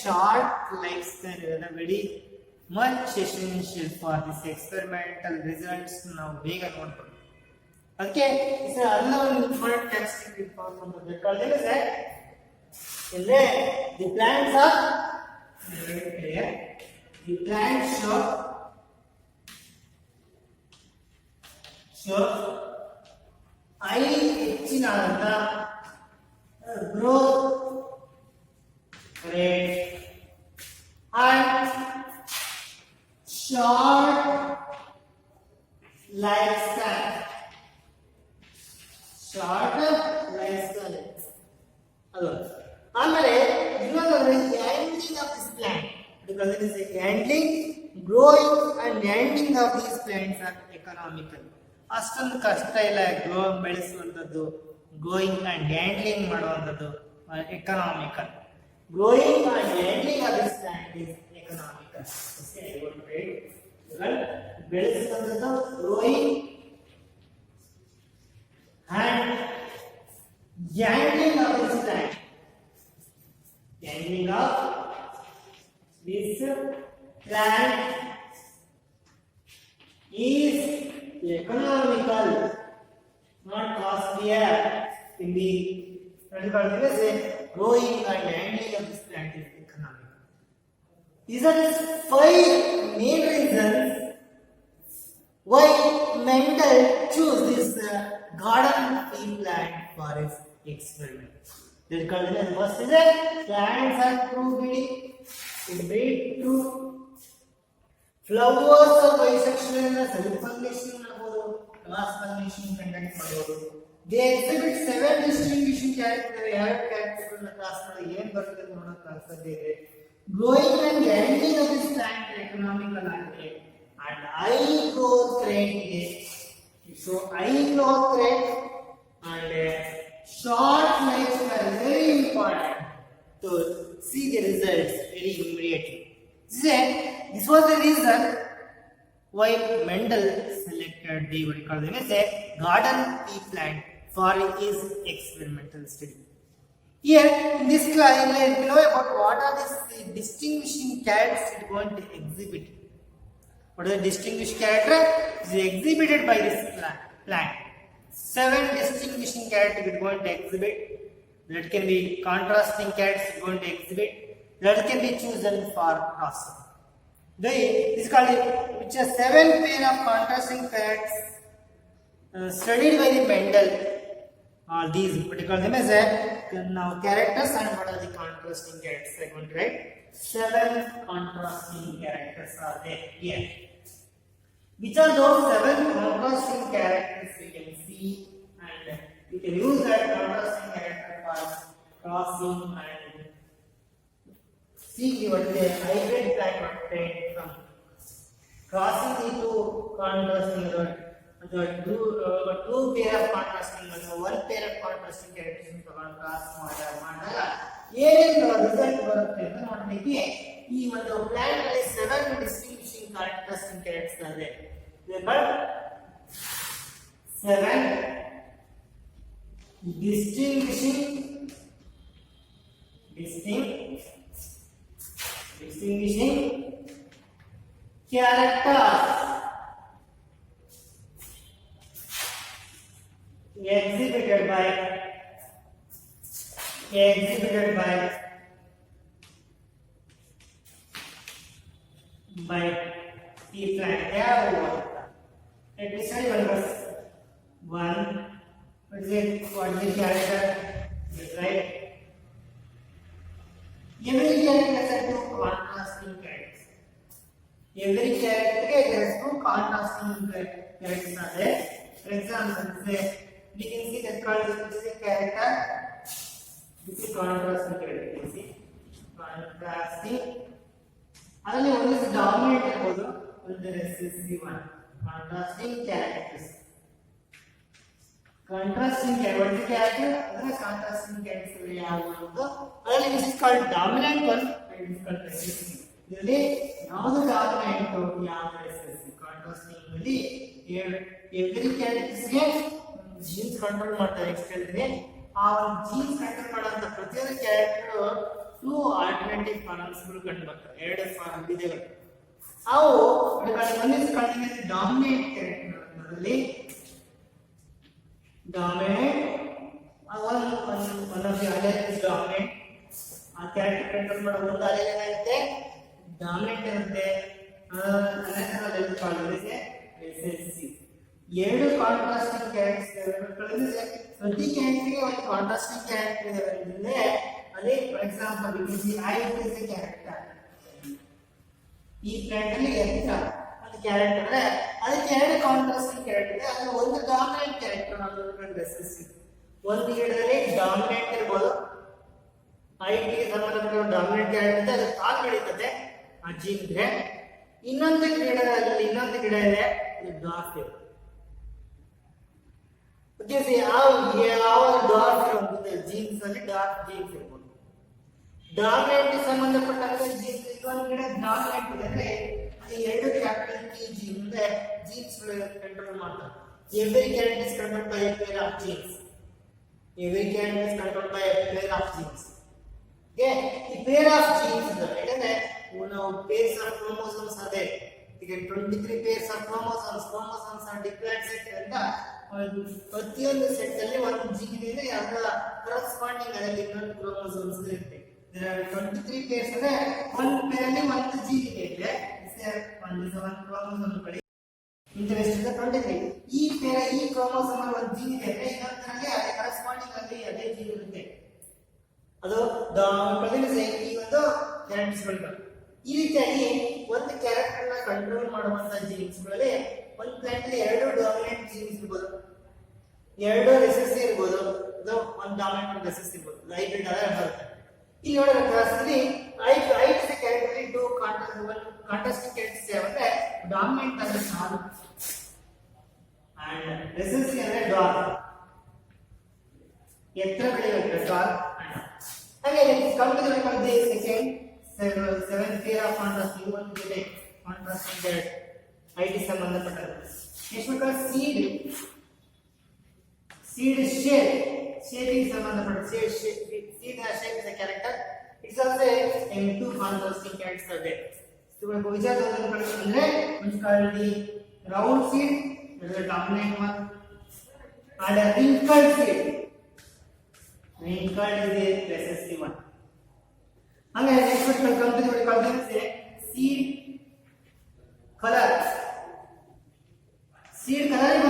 short life span. Very much essential for this experimental results ನಾವು ಬೇಗ ನೋಡ್ಬೋದು. ಅದಕ್ಕೆ ಅದನ್ನ ಒಂದು ಇಂಪಾರ್ಟೆಂಟ್ ಟೆಕ್ಸ್ಟ್ ಅಂದ್ರೆ the plants are the plants show high ಹೆಚ್ಚಿನಾದಂತ growth rate and short lifespan. ಅದು ಆಮೇಲೆ ಇನ್ನೊಂದು handling of this plant, because it is a handling, growing and handling of these plants are economical. ಅಷ್ಟೊಂದು ಕಷ್ಟ ಇಲ್ಲ grow ಬೆಳೆಸುವಂಥದ್ದು, growing and handling ಮಾಡುವಂಥದ್ದು economical. Growing and handling of this plant is economical. ಬೆಳೆಸುವಂಥದ್ದು growing and handling of this plant. Handling of this plant is economical, not costlier. In the growing and handling of this plant is economical. These are the 5 main reasons why Mendel chose this garden tree plant for his experiment. The first is that plants are true breeding. It breed true. Flowers are bisexual and self-pollination ಮಾಡಬಹುದು, cross pollination conduct ಮಾಡಬಹುದು. They exhibit 7 distinguishing characters. ಯಾವ ಕ್ಯಾರೆಕ್ಟರ್ಗಳನ್ನ cross ಮಾಡಿ ಏನು ಬರುತ್ತೆ ನೋಡೋಕೆ ಸಾಧ್ಯ ಇದೆ. Growing and handling of this plant economical ಆಗಿದೆ and high growth rate ಇದೆ. So high growth rate and short lifespan is very important to see the results very immediately. This was the reason why Mendel selected the garden tree plant for his experimental study. Here in this class, I will know about what are the distinguishing characters it is going to exhibit. What are the distinguished characters is exhibited by this plant? 7 distinguishing characters it is going to exhibit. That can be contrasting characters it is going to exhibit. That can be chosen for crossing. This is called which are 7 pair of contrasting characters studied by the Mendel. All these particular them as now characters and what are the contrasting characters I going to write. 7 contrasting characters are there here. Which are those 7 contrasting characters we can see, and you can use that contrasting character for crossing and see what the hybrid plant obtained from crossing the 2 contrasting two pair of contrasting one pair of contrasting characters cross ಮಾಡಿದಾಗ ಏನೇನು result ಬರುತ್ತೆ ಅಂತ ನೋಡಲಿಕ್ಕೆ ಈ ಒಂದು plant ಅಲ್ಲಿ 7 ಡಿಸ್ಟಿಂಗ್ವಿಶಿಂಗ್ characteristic characters ಇದೆ. But 7 distinguishing characters exhibited by the flag. Let me study one verse. What is the character? Right? Every character has two contrasting characters. Every character has two contrasting characters are there. For example, we can see that this is a character. This is contrasting character. You can see contrasting. Adalli one is dominant irbodu, one is recessive one. Contrasting characters. Contrasting character. Adalli contrasting characters yavudu. Adalli this is called dominant one and this is called recessive. Idರಲ್ಲಿ ಯಾವುದು dominant ಯಾವುದು recessive contrasting ಅಲ್ಲಿ every characters ಗೆ jeans control ಮಾಡ್ತಾರೆ next ಹೇಳಿದ್ರೆ ಆ ಒಂದು jeans control ಮಾಡುವಂತ ಪ್ರತಿಯೊಂದು ಕ್ಯಾರೆಕ್ಟರ್ ಟೂ ಆಲ್ಟರ್ನೇಟಿವ್ ಫಾರ್ಮ್ಸ್ ಗಳು ಕಂಡು ಬರ್ತವೆ ಎರಡು ಫಾರ್ಮ್ ವಿಧಗಳು ಅವು ಒಂದಿಷ್ಟು ಕಂಡಿಗೆ ಡಾಮಿನೇಟ್ ಕ್ಯಾರೆಕ್ಟರ್ ಅದರಲ್ಲಿ dominate one of the align is dominate ಆ ಕ್ಯಾರೆಕ್ಟರ್ ಕಂಟ್ರೋಲ್ ಮಾಡೋ ಒಂದು ಅಲೈನ್ ಏನಾಗುತ್ತೆ ಡಾಮಿನೇಟ್ ಇರುತ್ತೆ ಎರಡು ಕಾಂಟ್ರಾಸ್ಟಿಂಗ್ ಕ್ಯಾರೆಕ್ಟರ್ಸ್ ಪ್ರತಿ ಕ್ಯಾರೆಕ್ಟರ್ಗೆ ಒಂದು ಕಾಂಟ್ರಾಸ್ಟಿಂಗ್ ಕ್ಯಾರೆಕ್ಟರ್ ಇದೆ ಅದೇ for example I is A character ಈ ಪ್ಲಾಂಟ್ ಅಲ್ಲಿ ಒಂದು ಕ್ಯಾರೆಕ್ಟರ್ ಅದಕ್ಕೆ ಎರಡು ಕಾಂಟ್ರಾಸ್ಟಿಂಗ್ ಕ್ಯಾರೆಕ್ಟರ್ ಇದೆ ಅದರಲ್ಲಿ ಒಂದು ಡಾಮಿನೆಂಟ್ ಕ್ಯಾರೆಕ್ಟರ್ ಅನ್ನೋದು ರೆಸೆಸಿವ್ ಒಂದು ಗಿಡದಲ್ಲಿ ಡಾಮಿನೆಂಟ್ ಇರ್ಬೋದು ಐಟಿಗೆ ಸಂಬಂಧಪಟ್ಟ ಡಾಮಿನೆಂಟ್ ಕ್ಯಾರೆಕ್ಟರ್ ಇದೆ ಅದು ಕಾಲ್ ಬೆಳೀತದೆ ಆ ಜೀನ್ ಇದ್ರೆ ಇನ್ನೊಂದು ಗಿಡ ಇದೆ ಇದು ಡಾರ್ಕ್ ಇದೆ ಯಾವ ಡಾರ್ಕ್ ಇರುತ್ತೆ ಜೀನ್ಸ್ ಅಲ್ಲಿ ಡಾರ್ಕ್ ಜೀನ್ಸ್ ಇರ್ಬೋದು ಡಾಮಿನೆಂಟ್ ಸಂಬಂಧಪಟ್ಟಂತ ಜೀನ್ಸ್ ಇನ್ನೊಂದು ಗಿಡ ಡಾಮಿನೆಂಟ್ ಇದೆ ಅಂದ್ರೆ ಈ ಎರಡು ಕ್ಯಾಪಿಟಲ್ ಜೀನ್ ಅಂದ್ರೆ ಜೀನ್ಸ್ ಕಂಟ್ರೋಲ್ ಮಾಡ್ತಾರೆ every character is controlled by A pair of jeans Okay, the pair of genes is there. Now pairs of chromosomes are there. You get 23 pairs of chromosomes. Chromosomes are diploid set and ಪ್ರತಿಯೊಂದು set ಅಲ್ಲಿ ಒಂದು gene ಇದೆ ಅದರ corresponding ಅದರಲ್ಲಿ ಇನ್ನೊಂದು chromosomes ಇರುತ್ತೆ. There are 23 pairs ಅಂದ್ರೆ ಒಂದು ಪೇರ್ ಅಲ್ಲಿ ಒಂದು ಜೀನ್ ಇದೆ. one chromosome ಕಡೆ ಇಂಟರೆಸ್ಟ್ ಇದೆ 23. ಈ ಪೇರ್ ಈ ಕ್ರೋಮೋಸೋಮ್ ಅಲ್ಲಿ ಒಂದು ಜೀನ್ ಇದೆ ಅಂದ್ರೆ ಇನ್ನೊಂದರಲ್ಲಿ ಅದರ ಕರೆಸ್ಪಾಂಡಿಂಗ್ ಅಲ್ಲಿ ಅದೇ ಜೀನ್ ಇರುತ್ತೆ. ಅದು ಪ್ರತಿನಿಧಿಸಿ ಈ ಒಂದು ಕ್ಯಾರೆಕ್ಟರ್ಸ್ಗಳು ಈ ರೀತಿಯಾಗಿ ಒಂದು ಕ್ಯಾರೆಕ್ಟರ್ ನ ಕಂಟ್ರೋಲ್ ಮಾಡುವಂತ ಜೀನ್ಸ್ಗಳಲ್ಲಿ ಒಂದು ಪ್ಲಾಂಟ್ ಅಲ್ಲಿ ಎರಡು ಡಾಮಿನೆಂಟ್ ಜೀನ್ಸ್ ಇರ್ಬೋದು, ಎರಡು ರೆಸೆಸಿವ್ ಇರ್ಬೋದು, ಒಂದು ಡಾಮಿನೆಂಟ್ ರೆಸೆಸಿವ್ ಇರ್ಬೋದು, ಹೈಬ್ರಿಡ್ ಆದ್ರೆ ಬರುತ್ತೆ. ಇಲ್ಲಿ ನೋಡಿದ್ರೆ ಕ್ಲಾಸಲ್ಲಿ eight character two contrasting characters ಯಾವಂದ್ರೆ ಡಾಮಿನೆಂಟ್ ಅಂದ್ರೆ ಸಾಲು ಅಂಡ್ ರೆಸೆಸಿವ್ ಅಂದ್ರೆ ಡಾರ್ಕ್ ಎತ್ತರ ಬೆಳೆಯುತ್ತೆ dark. Again, it is come to the second seventh pair of contrasting one today. Contrasting that IT ಸಂಬಂಧಪಟ್ಟದ್ದು. Next one seed shape. Shape is ಸಂಬಂಧಪಟ್ಟ seed has shape is a character. It's also a two contrasting characters are there. So which are those ಅಂದ್ರೆ which called the round seed, that is the dominant one, and a wrinkled seed. Wrinkled is the recessive one. Again, next one will come to what we call seed color. Seed color is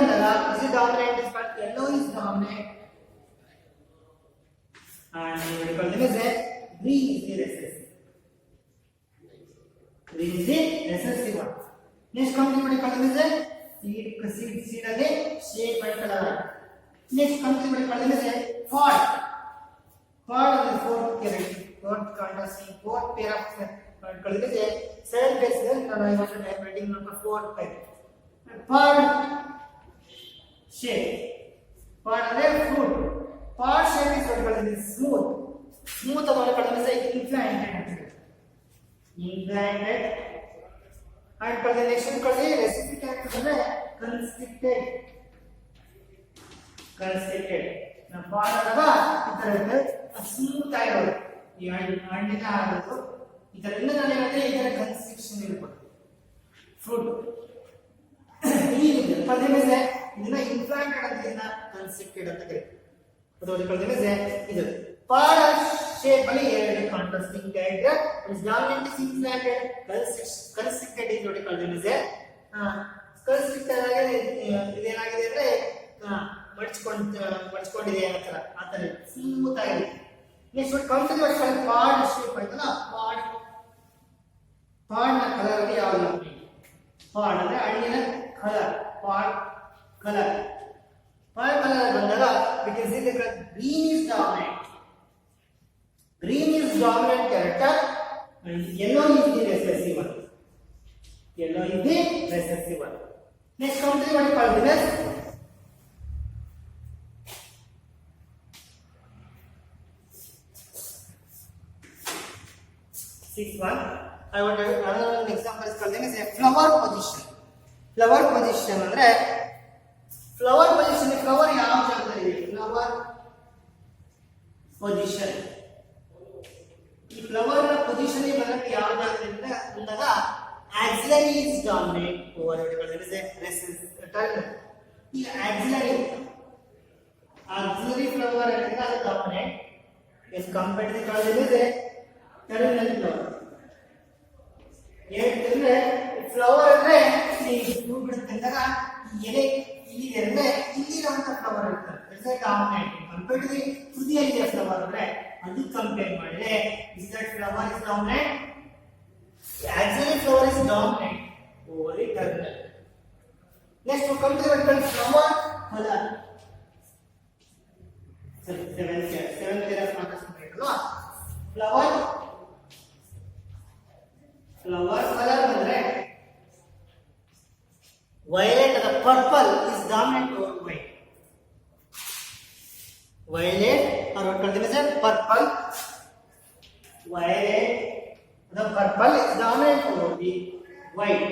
this dominant is called yellow is dominant, and what we call green is the recessive. Green is the recessive one. Next come to what we call seed again shape and color. Next come to what we call pod. Pod is the fourth contrasting fourth pair of seven pairs there. Now I want to type writing number 4 pair. Pod shape. Pod is fruit. Pod shape is what called smooth. Smooth is what called implanted. And for the next one called recessive character constricted. Constructed ನಾವು ಪಾಡದಾಗ ಈ ತರ ಇರುತ್ತೆ smooth ಆಗಿರೋದು ಈ ಹಣ್ಣಿನ ಆಗೋದು ಈ ತರ ಎಲ್ಲ ನಾನು ಹೇಳಿದ್ರೆ ಈ ತರ ಕನ್ಸ್ಟ್ರಕ್ಷನ್ ಇರ್ಬೋದು ಫ್ರೂಟ್ ಕಲ್ದಿಮೇಲೆ ಇದನ್ನ ಇಂಪ್ಲಾಂಟೆಡ್ ಅಂತ ಇದನ್ನ ಕನ್ಸ್ಟ್ರಕ್ಟೆಡ್ ಅಂತ ಕರೀತಾರೆ ಅದು ಕಲ್ದಿಮೇಲೆ ಇದು ಪಾಡ ಶೇಪ್ ಅಲ್ಲಿ ಎರಡು contrasting character is dominant is implanted constructed is ನೋಡಿ ಕಲ್ದಿಮೇಲೆ ಕನ್ಸ್ಟ್ರಕ್ಟೆಡ್ ಆಗಿದೆ ಇದೇನಾಗಿದೆ ಅಂದ್ರೆ ಮಡ್ಚ್ಕೊಂಡಿದೆ ಆ ತರ ಸ್ಮೂತ್ ಆಗಿದೆ ನೆಕ್ಸ್ಟ್ ಕಂಪ್ಲೀಟ್ ವರ್ಷ ಪಾಡ್ ಶೇಪ್ ಆಯ್ತಲ್ಲ ಪಾಡ್ನ ಕಲರ್ ಯಾವುದು ಪಾಡ್ ಅಂದ್ರೆ ಹಣ್ಣಿನ ಕಲರ್ ಪಾಡ್ ಕಲರ್ ಬಂದಾಗ we can see that green is dominant character and yellow is the recessive one. Next come to what is called this 6-1. I want another example is called as a flower position. Flower position ಅಂದ್ರೆ flower position flower ಯಾವ ಜಾಗದಲ್ಲಿ ಇದೆ flower position ಈ flower ನ position ಬರಕ್ಕೆ ಯಾವ ಜಾಗದಲ್ಲಿ ಇದೆ ಅಂದಾಗ axillary is dominant over what is a terminal ಈ axillary flower ಅಂದ್ರೆ ಅದು dominant is compared to the terminal flower ಏನಂದ್ರೆ ಫ್ಲವರ್ ಅಂದ್ರೆ ಈ ಹೂ ಬಿಡುತ್ತಂದಾಗ ಎಲೆ ಇಲ್ಲಿದೆ ಅಂದ್ರೆ ಇಲ್ಲಿರುವಂತ ಫ್ಲವರ್ ಇರ್ತದೆ it's a dominant compared to the ತುದಿಯಲ್ಲಿ ಫ್ಲವರ್ ಅಂದ್ರೆ ಅದು ಕಂಪೇರ್ ಮಾಡಿದ್ರೆ is that flower is dominant actually flower is dominant over the terminal next come to the flower colour seven pair markers ಇರಲ್ಲ flower color ಅಂದ್ರೆ violet or purple is dominant over white. Violet or what called as purple. Violet the purple is dominant over the white.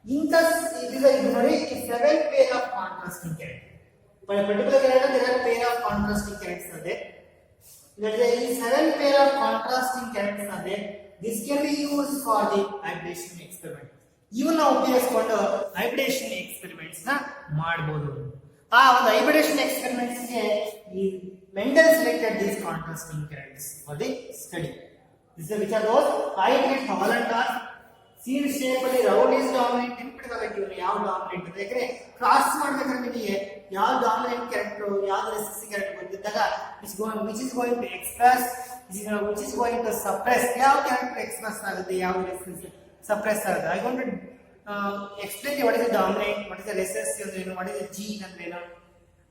In this it is a ignorant 7 pair of contrasting characters. For a particular character there are pair of contrasting characters are there. That is 7 pair of contrasting characters are there. This can be used for the hybridization experiment. Even now ಉಪಯೋಗಿಸಿಕೊಂಡು hybridization experiments ನ ಮಾಡಬಹುದು. ಆ ಒಂದು hybridization experiments ಗೆ ಈ Mendel selected these contrasting characters for the study. This is which are those hybrid Holland or seed shape ಅಲ್ಲಿ round is dominant ನೆನಪಿಡಬೇಕು ಇವನು ಯಾವ ಡಾಮಿನೆಂಟ್ ಅಂತ ಯಾಕಂದ್ರೆ ಕ್ರಾಸ್ ಮಾಡಬೇಕಾದ್ರೆ ನಿಮಗೆ ಯಾವ ಡಾಮಿನೆಂಟ್ ಕ್ಯಾರೆಕ್ಟರ್ ಯಾವ ರೆಸೆಸಿವ್ ಕ್ಯಾರೆಕ್ಟರ್ ಬಂದಿದ್ದಾಗ which is going to express which is going to suppress ಯಾವ ಕ್ಯಾರೆಕ್ಟರ್ ಎಕ್ಸ್ಪ್ರೆಸ್ ಆಗುತ್ತೆ ಯಾವ ರೆಸೆಸಿವ್ ಸಪ್ರೆಸ್ ಆಗುತ್ತೆ I want to explain what is the dominant what is the recessive ಅಂದ್ರೆ ಏನು what is the gene ಅಂದ್ರೆ ಏನು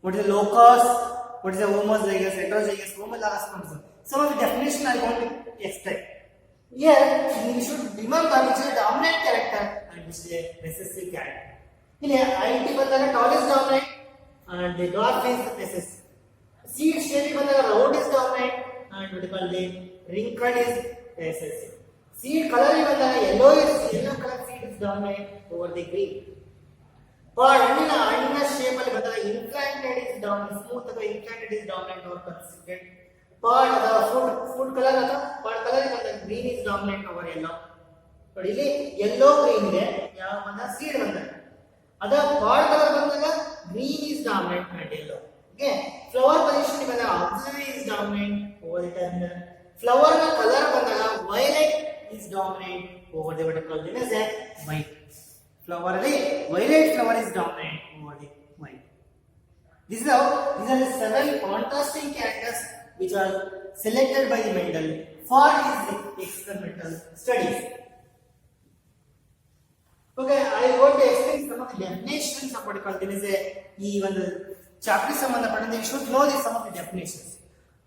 what is the locus what is the homozygous heterozygous homologous chromosome some of the definition I want to explain here you should remember which is the dominant character and which is the recessive character ಇಲ್ಲಿ IT ಬಂದಾಗ tall is dominant and the dwarf is recessive seed shape ಬಂದಾಗ round is dominant and what we call the wrinkled is recessive seed color ಬಂದಾಗ yellow color seed is dominant over the green but ಹಣ್ಣಿನ shape ಅಲ್ಲಿ ಬಂದಾಗ implanted is dominant smooth ಅಥವಾ implanted is dominant over constricted but the food color ಅಥವಾ part color ಬಂದಾಗ green is dominant over yellow ನೋಡಿ ಇಲ್ಲಿ yellow green ಇದೆ ಯಾವ ಬಂದಾಗ seed ಬಂದಾಗ ಅದ part color ಬಂದಾಗ green is dominant and yellow okay flower position ಬಂದಾಗ auxiliary is dominant over the terminal flower na color ಬಂದಾಗ violet is dominant over the vertical then as white flower ಅಲ್ಲಿ violet flower is dominant over the white this is how these are the 7 contrasting characters which are selected by the Mendel for his experimental studies okay I want to explain some of the definitions of what we call this is ಈ ಒಂದು chapter ಸಂಬಂಧಪಟ್ಟಂತೆ you should know some of the definitions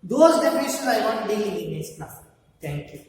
those definitions I want to deal in the next class thank you